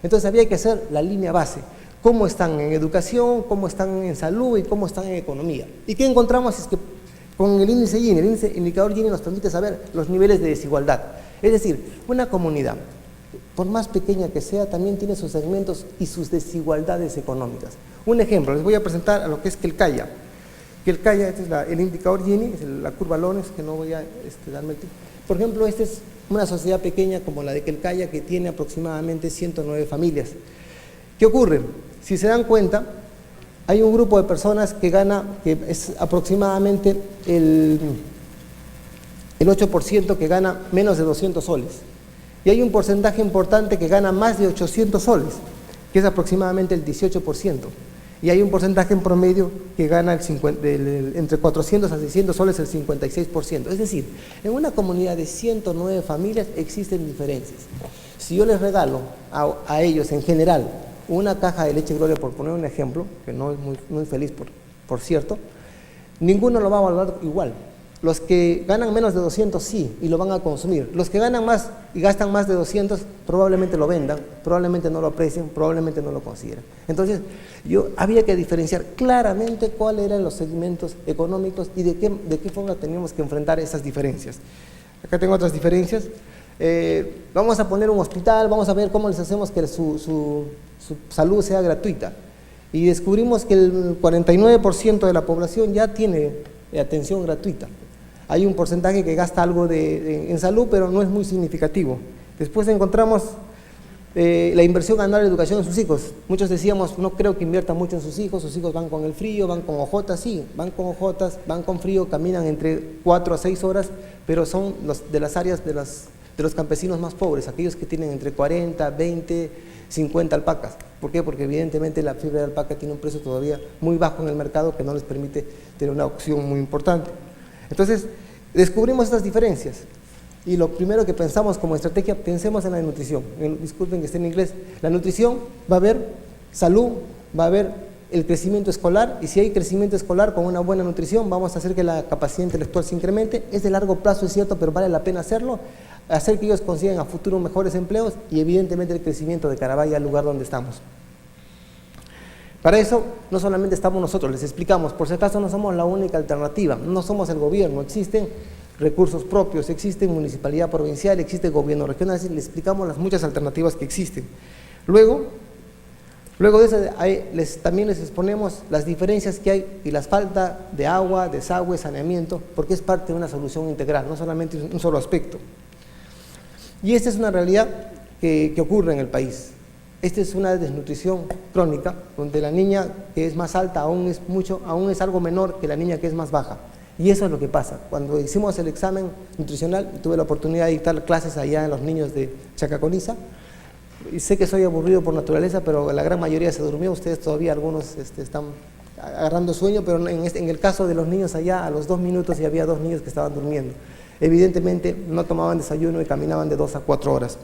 Entonces había que hacer la línea base. Cómo están en educación, cómo están en salud y cómo están en economía. ¿Y qué encontramos? Es que con el índice Gini, el indicador Gini nos permite saber los niveles de desigualdad. Es decir, una comunidad, por más pequeña que sea, también tiene sus segmentos y sus desigualdades económicas. Un ejemplo, les voy a presentar a lo que es Quelcaya. Quelcaya, este es el indicador Gini, es la curva Lones, que no voy a darme el tiempo. Por ejemplo, esta es una sociedad pequeña como la de Quelcaya, que tiene aproximadamente 109 familias. ¿Qué ocurre? Si se dan cuenta, hay un grupo de personas que gana, que es aproximadamente el 8% que gana menos de 200 soles. Y hay un porcentaje importante que gana más de 800 soles, que es aproximadamente el 18%. Y hay un porcentaje en promedio que gana entre 400 a 600 soles el 56%. Es decir, en una comunidad de 109 familias existen diferencias. Si yo les regalo a ellos en general una caja de leche Gloria, por poner un ejemplo, que no es muy feliz por cierto, ninguno lo va a valorar igual. Los que ganan menos de 200 sí, y lo van a consumir. Los que ganan más y gastan más de 200 probablemente lo vendan, probablemente no lo aprecien, probablemente no lo consideren. Entonces, había que diferenciar claramente cuáles eran los segmentos económicos y de qué forma teníamos que enfrentar esas diferencias. Acá tengo otras diferencias. Vamos a poner un hospital, vamos a ver cómo les hacemos que su salud sea gratuita. Y descubrimos que el 49% de la población ya tiene atención gratuita. Hay un porcentaje que gasta algo en salud, pero no es muy significativo. Después encontramos la inversión anual en educación de sus hijos. Muchos decíamos, no creo que invierta mucho en sus hijos van con el frío, van con ojotas, sí, van con ojotas, van con frío, caminan entre 4 a 6 horas, pero son de las áreas de los campesinos más pobres, aquellos que tienen entre 40, 20, 50 alpacas. ¿Por qué? Porque evidentemente la fibra de alpaca tiene un precio todavía muy bajo en el mercado que no les permite tener una opción muy importante. Entonces, descubrimos estas diferencias y lo primero que pensamos como estrategia, pensemos en la nutrición. Disculpen que esté en inglés. La nutrición va a haber salud, va a haber el crecimiento escolar, y si hay crecimiento escolar con una buena nutrición, vamos a hacer que la capacidad intelectual se incremente. Es de largo plazo, es cierto, pero vale la pena hacerlo, hacer que ellos consigan a futuro mejores empleos y evidentemente el crecimiento de Carabaya al lugar donde estamos. Para eso, no solamente estamos nosotros, les explicamos, por si acaso no somos la única alternativa, no somos el gobierno, existen recursos propios, existe municipalidad provincial, existe gobierno regional, les explicamos las muchas alternativas que existen. Luego de eso, también les exponemos las diferencias que hay y la falta de agua, desagüe, saneamiento, porque es parte de una solución integral, no solamente un solo aspecto. Y esta es una realidad que ocurre en el país. Esta es una desnutrición crónica, donde la niña que es más alta aún es algo menor que la niña que es más baja. Y eso es lo que pasa. Cuando hicimos el examen nutricional, tuve la oportunidad de dictar clases allá en los niños de Chacaconiza, y sé que soy aburrido por naturaleza, pero la gran mayoría se durmió, ustedes todavía algunos están agarrando sueño, pero en el caso de los niños allá, a los 2 minutos ya había 2 niños que estaban durmiendo. Evidentemente no tomaban desayuno y caminaban de 2 a 4 horas.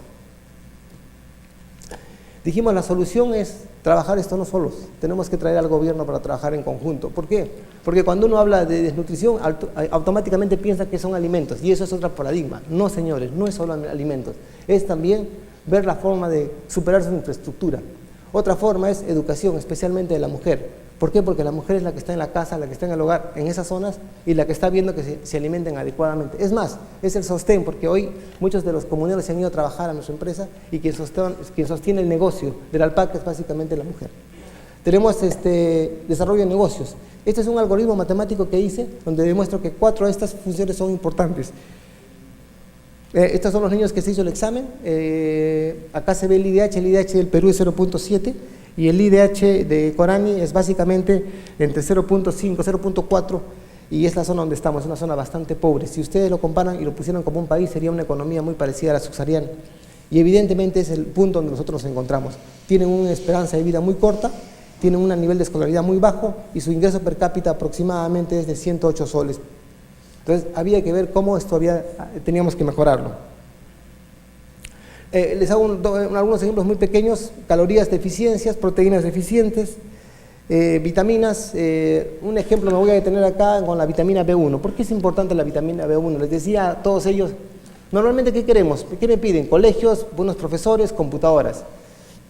Dijimos, la solución es trabajar esto no solos, tenemos que traer al gobierno para trabajar en conjunto. ¿Por qué? Porque cuando uno habla de desnutrición, automáticamente piensa que son alimentos, y eso es otro paradigma. No, señores, no es solo alimentos, es también ver la forma de superar su infraestructura. Otra forma es educación, especialmente de la mujer. ¿Por qué? Porque la mujer es la que está en la casa, la que está en el hogar, en esas zonas, y la que está viendo que se alimenten adecuadamente. Es más, es el sostén, porque hoy muchos de los comuneros se han ido a trabajar a nuestra empresa y quien sostiene el negocio del alpaca es básicamente la mujer. Tenemos desarrollo de negocios. Este es un algoritmo matemático que hice, donde demuestro que 4 de estas funciones son importantes. Estos son los niños que se hizo el examen. Acá se ve el IDH del Perú es 0.7 y el IDH de Corani es básicamente entre 0.5, 0.4 y es la zona donde estamos, es una zona bastante pobre. Si ustedes lo comparan y lo pusieran como un país, sería una economía muy parecida a la subsahariana. Y evidentemente es el punto donde nosotros nos encontramos. Tienen una esperanza de vida muy corta, tienen un nivel de escolaridad muy bajo y su ingreso per cápita aproximadamente es de 108 soles. Entonces había que ver cómo esto teníamos que mejorarlo. Les hago algunos ejemplos muy pequeños: calorías deficiencias, proteínas deficientes, vitaminas. Un ejemplo me voy a detener acá con la vitamina B1. ¿Por qué es importante la vitamina B1? Les decía a todos ellos, normalmente ¿qué queremos? ¿Qué me piden? Colegios, buenos profesores, computadoras.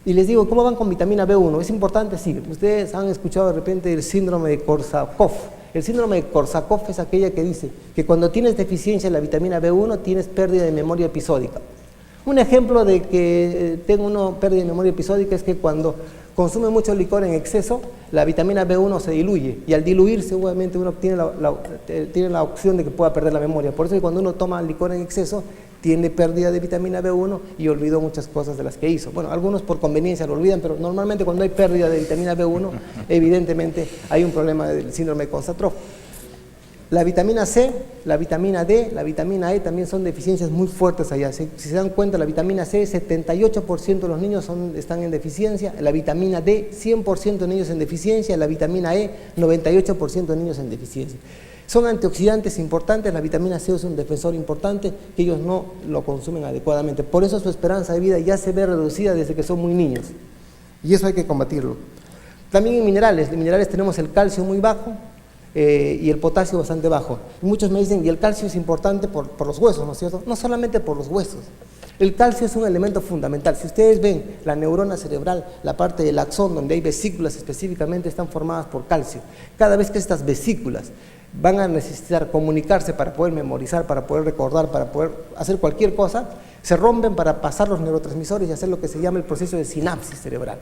Y les digo, ¿cómo van con vitamina B1? ¿Es importante? Sí. Ustedes han escuchado de repente el síndrome de Korsakoff. El síndrome de Korsakoff es aquella que dice que cuando tienes deficiencia en la vitamina B1 tienes pérdida de memoria episódica. Un ejemplo de que tengo una pérdida de memoria episódica es que cuando consume mucho licor en exceso, la vitamina B1 se diluye y al diluirse obviamente uno tiene la opción de que pueda perder la memoria. Por eso cuando uno toma licor en exceso tiene pérdida de vitamina B1 y olvidó muchas cosas de las que hizo. Bueno, algunos por conveniencia lo olvidan, pero normalmente cuando hay pérdida de vitamina B1, evidentemente hay un problema del síndrome de Korsakoff. La vitamina C, la vitamina D, la vitamina E también son deficiencias muy fuertes allá. Si se dan cuenta, la vitamina C, 78% de los niños están en deficiencia, la vitamina D, 100% de niños en deficiencia, la vitamina E, 98% de niños en deficiencia. Son antioxidantes importantes, la vitamina C es un defensor importante, que ellos no lo consumen adecuadamente. Por eso su esperanza de vida ya se ve reducida desde que son muy niños. Y eso hay que combatirlo. También en minerales tenemos el calcio muy bajo, y el potasio bastante bajo. Muchos me dicen, y el calcio es importante por los huesos, ¿no es cierto? No solamente por los huesos. El calcio es un elemento fundamental. Si ustedes ven la neurona cerebral, la parte del axón, donde hay vesículas específicamente, están formadas por calcio. Cada vez que estas vesículas van a necesitar comunicarse para poder memorizar, para poder recordar, para poder hacer cualquier cosa, se rompen para pasar los neurotransmisores y hacer lo que se llama el proceso de sinapsis cerebral.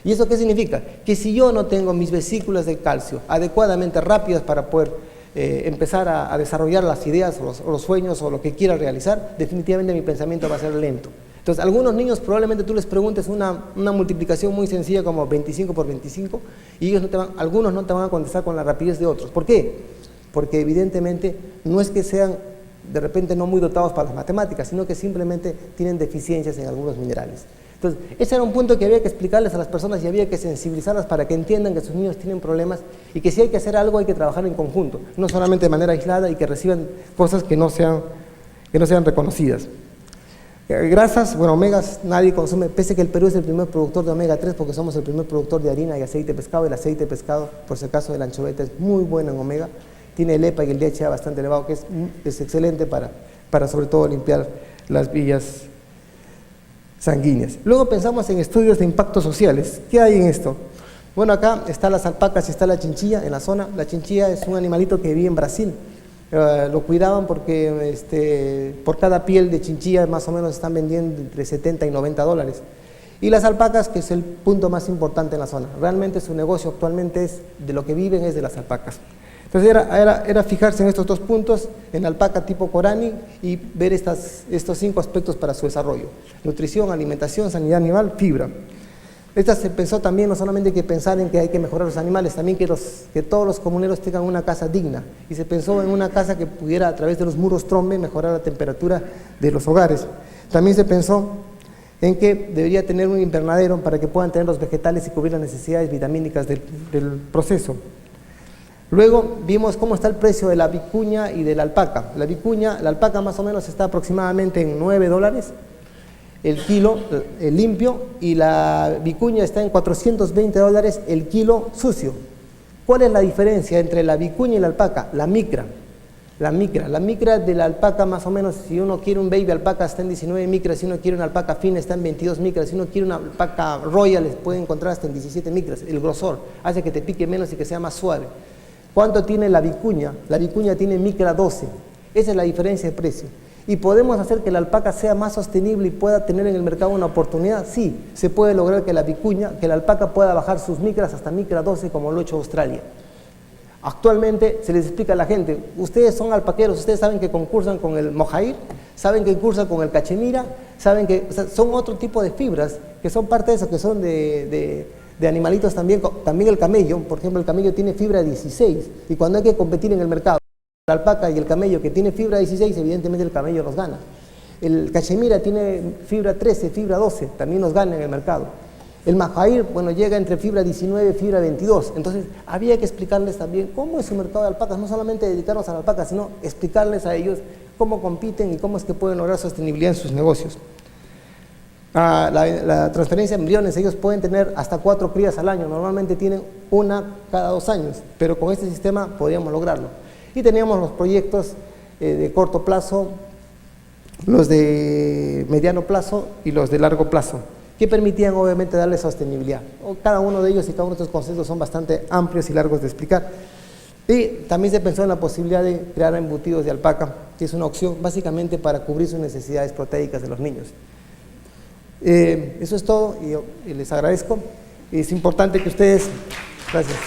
¿Y eso qué significa? Que si yo no tengo mis vesículas de calcio adecuadamente rápidas para poder empezar a desarrollar las ideas o los sueños o lo que quiera realizar, definitivamente mi pensamiento va a ser lento. Entonces, algunos niños probablemente tú les preguntes una multiplicación muy sencilla como 25 por 25 y ellos algunos no te van a contestar con la rapidez de otros. ¿Por qué? Porque evidentemente no es que sean de repente no muy dotados para las matemáticas, sino que simplemente tienen deficiencias en algunos minerales. Entonces, ese era un punto que había que explicarles a las personas y había que sensibilizarlas para que entiendan que sus niños tienen problemas y que si hay que hacer algo hay que trabajar en conjunto, no solamente de manera aislada y que reciban cosas que no sean reconocidas. Grasas, bueno, omegas nadie consume, pese que el Perú es el primer productor de omega 3 porque somos el primer productor de harina y aceite de pescado. El aceite de pescado, por si acaso, de la anchoveta es muy bueno en omega, tiene el EPA y el DHA bastante elevado, que es excelente para sobre todo limpiar las vías sanguíneas. Luego pensamos en estudios de impactos sociales. ¿Qué hay en esto? Bueno, acá están las alpacas y está la chinchilla en la zona. La chinchilla es un animalito que vive en Brasil. Lo cuidaban porque por cada piel de chinchilla más o menos están vendiendo entre 70 y 90 dólares. Y las alpacas, que es el punto más importante en la zona. Realmente su negocio actualmente de lo que viven es de las alpacas. Entonces era fijarse en estos dos puntos, en alpaca tipo Corani y ver estos 5 aspectos para su desarrollo: nutrición, alimentación, sanidad animal, fibra. Se pensó también, no solamente hay que pensar en que hay que mejorar los animales, también que todos los comuneros tengan una casa digna. Y se pensó en una casa que pudiera, a través de los muros trombe, mejorar la temperatura de los hogares. También se pensó en que debería tener un invernadero para que puedan tener los vegetales y cubrir las necesidades vitamínicas del proceso. Luego vimos cómo está el precio de la vicuña y de la alpaca. La alpaca más o menos está aproximadamente en 9 dólares. el kilo limpio y la vicuña está en $420 el kilo sucio. ¿Cuál es la diferencia entre la vicuña y la alpaca? La micra. La micra de la alpaca más o menos, si uno quiere un baby alpaca está en 19 micras, si uno quiere una alpaca fina está en 22 micras, si uno quiere una alpaca royal puede encontrar hasta en 17 micras. El grosor hace que te pique menos y que sea más suave. ¿Cuánto tiene la vicuña? La vicuña tiene micra 12. Esa es la diferencia de precio. ¿Y podemos hacer que la alpaca sea más sostenible y pueda tener en el mercado una oportunidad? Sí, se puede lograr que la alpaca pueda bajar sus micras hasta micra 12 como lo ha hecho Australia. Actualmente se les explica a la gente, ustedes son alpaqueros, ustedes saben que concursan con el mojair, saben que concursan con el cachemira, saben que son otro tipo de fibras, que son parte de eso, que son de animalitos también, también el camello, por ejemplo el camello tiene fibra 16, y cuando hay que competir en el mercado, la alpaca y el camello que tiene fibra 16, evidentemente el camello nos gana. El cachemira tiene fibra 13, fibra 12, también nos gana en el mercado. El majair, bueno, llega entre fibra 19 y fibra 22. Entonces, había que explicarles también cómo es su mercado de alpacas, no solamente dedicarnos a la alpaca, sino explicarles a ellos cómo compiten y cómo es que pueden lograr sostenibilidad en sus negocios. La transferencia de embriones, ellos pueden tener hasta 4 crías al año, normalmente tienen una cada 2 años, pero con este sistema podríamos lograrlo. Y teníamos los proyectos de corto plazo, los de mediano plazo y los de largo plazo, que permitían obviamente darle sostenibilidad. Cada uno de ellos y cada uno de estos conceptos son bastante amplios y largos de explicar. Y también se pensó en la posibilidad de crear embutidos de alpaca, que es una opción básicamente para cubrir sus necesidades proteicas de los niños. Eso es todo y les agradezco. Es importante que ustedes... Gracias.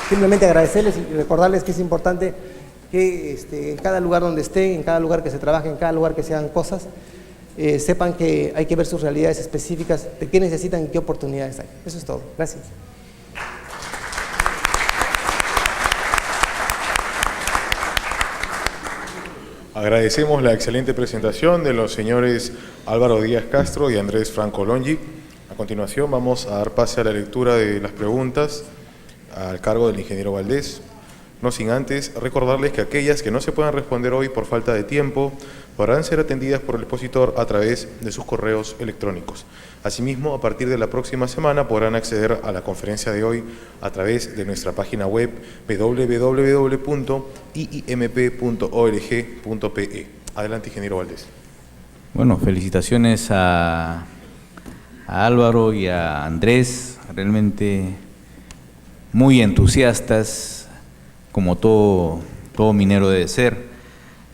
Simplemente agradecerles y recordarles que es importante que en cada lugar donde estén, en cada lugar que se trabaje, en cada lugar que se hagan cosas, sepan que hay que ver sus realidades específicas, de qué necesitan y qué oportunidades hay. Eso es todo. Gracias. Agradecemos la excelente presentación de los señores Álvaro Díaz Castro y Andrés Franco Longi. A continuación vamos a dar pase a la lectura de las preguntas al cargo del ingeniero Valdés. No sin antes recordarles que aquellas que no se puedan responder hoy por falta de tiempo podrán ser atendidas por el expositor a través de sus correos electrónicos. Asimismo, a partir de la próxima semana podrán acceder a la conferencia de hoy a través de nuestra página web www.iimp.org.pe. Adelante, ingeniero Valdés. Bueno, felicitaciones a Álvaro y a Andrés, realmente muy entusiastas, como todo minero debe ser.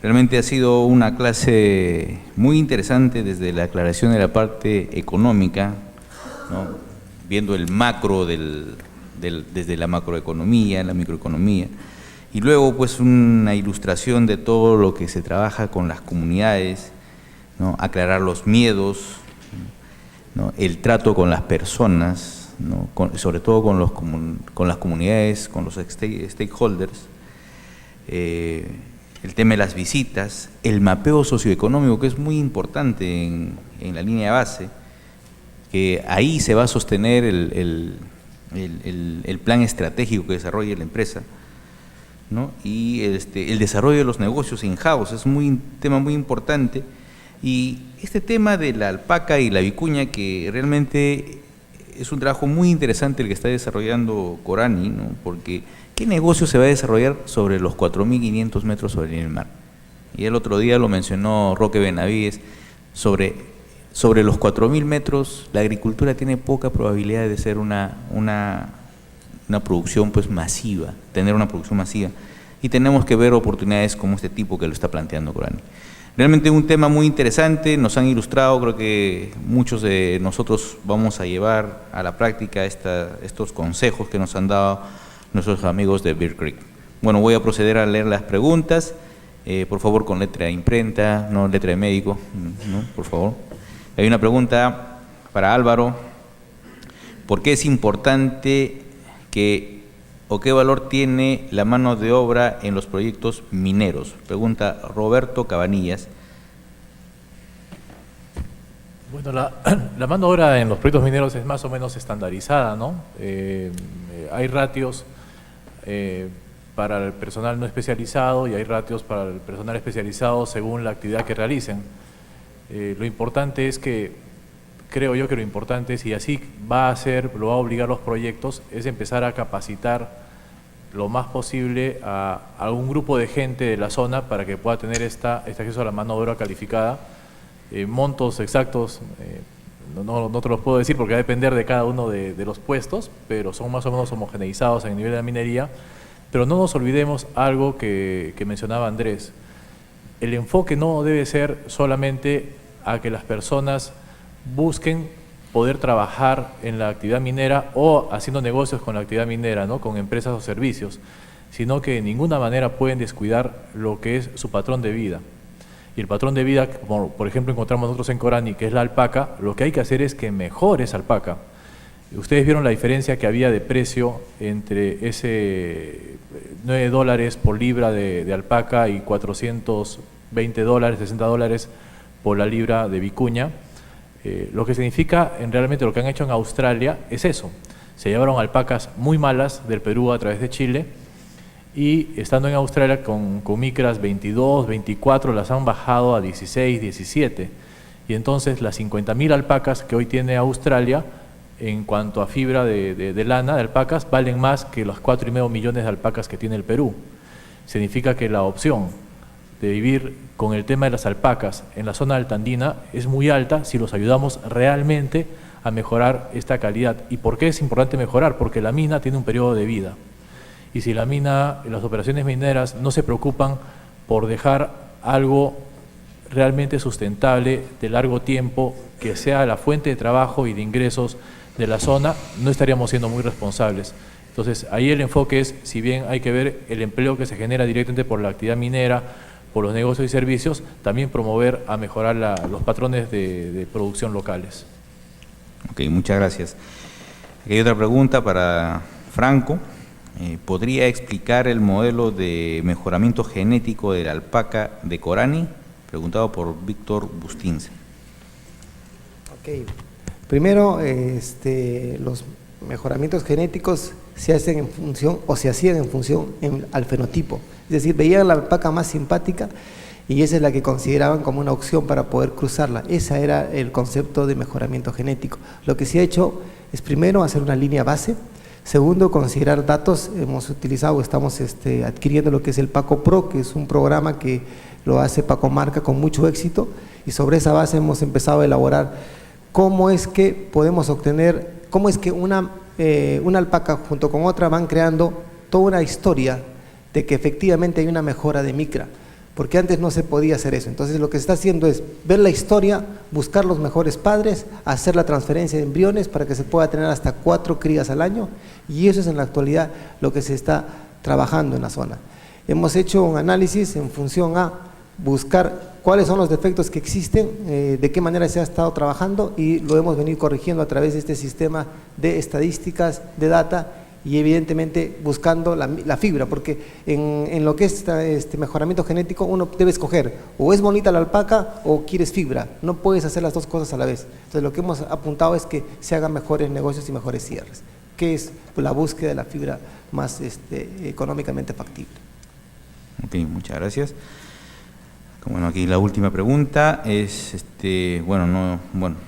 Realmente ha sido una clase muy interesante desde la aclaración de la parte económica, ¿no? Viendo el macro desde la macroeconomía, la microeconomía, y luego pues una ilustración de todo lo que se trabaja con las comunidades, ¿no? Aclarar los miedos, ¿no? El trato con las personas, ¿no? Sobre todo con las comunidades, con los stakeholders, el tema de las visitas, el mapeo socioeconómico, que es muy importante en la línea de base, que ahí se va a sostener el plan estratégico que desarrolle la empresa, ¿no? Y el desarrollo de los negocios in-house es un tema muy importante, y este tema de la alpaca y la vicuña, que realmente es un trabajo muy interesante el que está desarrollando Corani, ¿no? Porque ¿qué negocio se va a desarrollar sobre los 4.500 metros sobre el mar? Y el otro día lo mencionó Roque Benavides, sobre los 4.000 metros la agricultura tiene poca probabilidad de ser una producción pues masiva, tener una producción masiva, y tenemos que ver oportunidades como este tipo que lo está planteando Corani. Realmente un tema muy interesante, nos han ilustrado, creo que muchos de nosotros vamos a llevar a la práctica estos consejos que nos han dado nuestros amigos de Bear Creek. Bueno, voy a proceder a leer las preguntas, por favor con letra de imprenta, no letra de médico, ¿no? Por favor. Hay una pregunta para Álvaro: ¿por qué es importante o qué valor tiene la mano de obra en los proyectos mineros? Pregunta Roberto Cabanillas. Bueno, la mano de obra en los proyectos mineros es más o menos estandarizada, ¿no? Hay ratios para el personal no especializado y hay ratios para el personal especializado según la actividad que realicen. Lo importante es que, creo yo que lo importante es, y así va a ser, lo va a obligar los proyectos, es empezar a capacitar lo más posible a un grupo de gente de la zona para que pueda tener este acceso a la mano de obra calificada. Montos exactos no te los puedo decir porque va a depender de cada uno de los puestos, pero son más o menos homogeneizados en el nivel de la minería. Pero no nos olvidemos algo que mencionaba Andrés. El enfoque no debe ser solamente a que las personas busquen poder trabajar en la actividad minera o haciendo negocios con la actividad minera, ¿no? Con empresas o servicios, sino que de ninguna manera pueden descuidar lo que es su patrón de vida. Y el patrón de vida, como por ejemplo encontramos nosotros en Corani, que es la alpaca, lo que hay que hacer es que mejore esa alpaca. Ustedes vieron la diferencia que había de precio entre ese $9 por libra de alpaca y $420, $60 por la libra de vicuña. Lo que significa, realmente lo que han hecho en Australia es eso. Se llevaron alpacas muy malas del Perú a través de Chile y estando en Australia con micras 22, 24, las han bajado a 16, 17. Y entonces las 50.000 alpacas que hoy tiene Australia, en cuanto a fibra de lana de alpacas, valen más que los 4,5 millones de alpacas que tiene el Perú. Significa que la opción de vivir con el tema de las alpacas en la zona altandina es muy alta si los ayudamos realmente a mejorar esta calidad. ¿Y por qué es importante mejorar? Porque la mina tiene un periodo de vida. Y si la mina, las operaciones mineras no se preocupan por dejar algo realmente sustentable de largo tiempo, que sea la fuente de trabajo y de ingresos de la zona, no estaríamos siendo muy responsables. Entonces, ahí el enfoque es, si bien hay que ver el empleo que se genera directamente por la actividad minera, por los negocios y servicios, también promover a mejorar los patrones de producción locales. Ok, muchas gracias. Aquí hay otra pregunta para Franco. ¿Podría explicar el modelo de mejoramiento genético de la alpaca de Corani? Preguntado por Víctor Bustince. Ok. Primero, los mejoramientos genéticos se hacen en función, o se hacían en función al fenotipo. Es decir, veían la alpaca más simpática y esa es la que consideraban como una opción para poder cruzarla. Ese era el concepto de mejoramiento genético. Lo que se ha hecho es primero hacer una línea base. Segundo, considerar datos. Hemos utilizado, estamos adquiriendo lo que es el Paco Pro, que es un programa que lo hace Paco Marca con mucho éxito, y sobre esa base hemos empezado a elaborar cómo es que podemos obtener, cómo es que una alpaca junto con otra van creando toda una historia de que efectivamente hay una mejora de micra, porque antes no se podía hacer eso. Entonces lo que se está haciendo es ver la historia, buscar los mejores padres, hacer la transferencia de embriones para que se pueda tener hasta 4 crías al año, y eso es en la actualidad lo que se está trabajando en la zona. Hemos hecho un análisis en función a buscar cuáles son los defectos que existen, de qué manera se ha estado trabajando, y lo hemos venido corrigiendo a través de este sistema de estadísticas, de data, y evidentemente buscando la fibra, porque en lo que es este mejoramiento genético uno debe escoger, o es bonita la alpaca o quieres fibra, no puedes hacer las dos cosas a la vez. Entonces lo que hemos apuntado es que se hagan mejores negocios y mejores cierres, que es la búsqueda de la fibra más económicamente factible. Ok, muchas gracias. Bueno, aquí la última pregunta es, no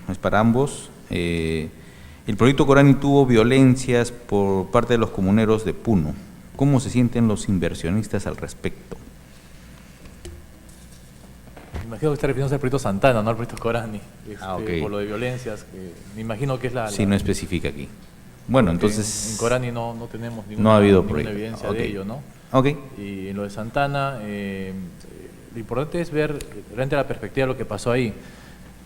es para ambos. El proyecto Corani tuvo violencias por parte de los comuneros de Puno. ¿Cómo se sienten los inversionistas al respecto? Me imagino que está refiriéndose al proyecto Santana, no al proyecto Corani. Ok. Por lo de violencias, me imagino que es la... Sí, no especifica aquí. Bueno, entonces... En Corani no tenemos no ha habido ninguna evidencia de ello, ¿no? Ok. Y en lo de Santana, lo importante es ver realmente la perspectiva de lo que pasó ahí.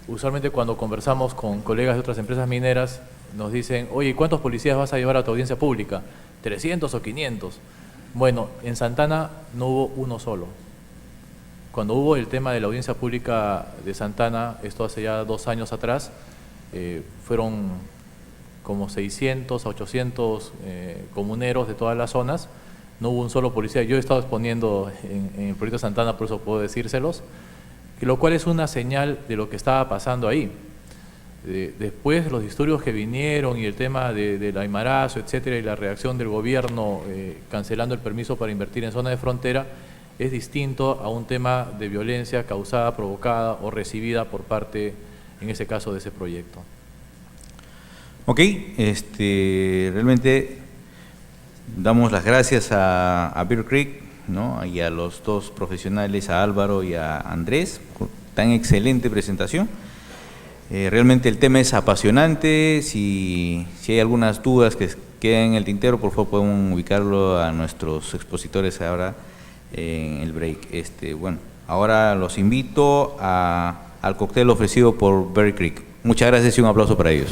Usualmente cuando conversamos con colegas de otras empresas mineras, nos dicen, oye, ¿cuántos policías vas a llevar a tu audiencia pública? ¿300 o 500? Bueno, en Santana no hubo uno solo. Cuando hubo el tema de la audiencia pública de Santana, esto hace ya 2 años atrás, fueron como 600 a 800 comuneros de todas las zonas. No hubo un solo policía. Yo he estado exponiendo en el proyecto Santana, por eso puedo decírselos, lo cual es una señal de lo que estaba pasando ahí. Después de los disturbios que vinieron y el tema del aymarazo, etcétera, y la reacción del gobierno cancelando el permiso para invertir en zona de frontera, es distinto a un tema de violencia causada, provocada o recibida por parte, en ese caso, de ese proyecto. Ok, realmente damos las gracias a Bear Creek, ¿no? Y a los dos profesionales, a Álvaro y a Andrés, por tan excelente presentación. Realmente el tema es apasionante. Si hay algunas dudas que quedan en el tintero, por favor podemos ubicarlo a nuestros expositores ahora en el break. Bueno, ahora los invito al cóctel ofrecido por Bear Creek. Muchas gracias y un aplauso para ellos.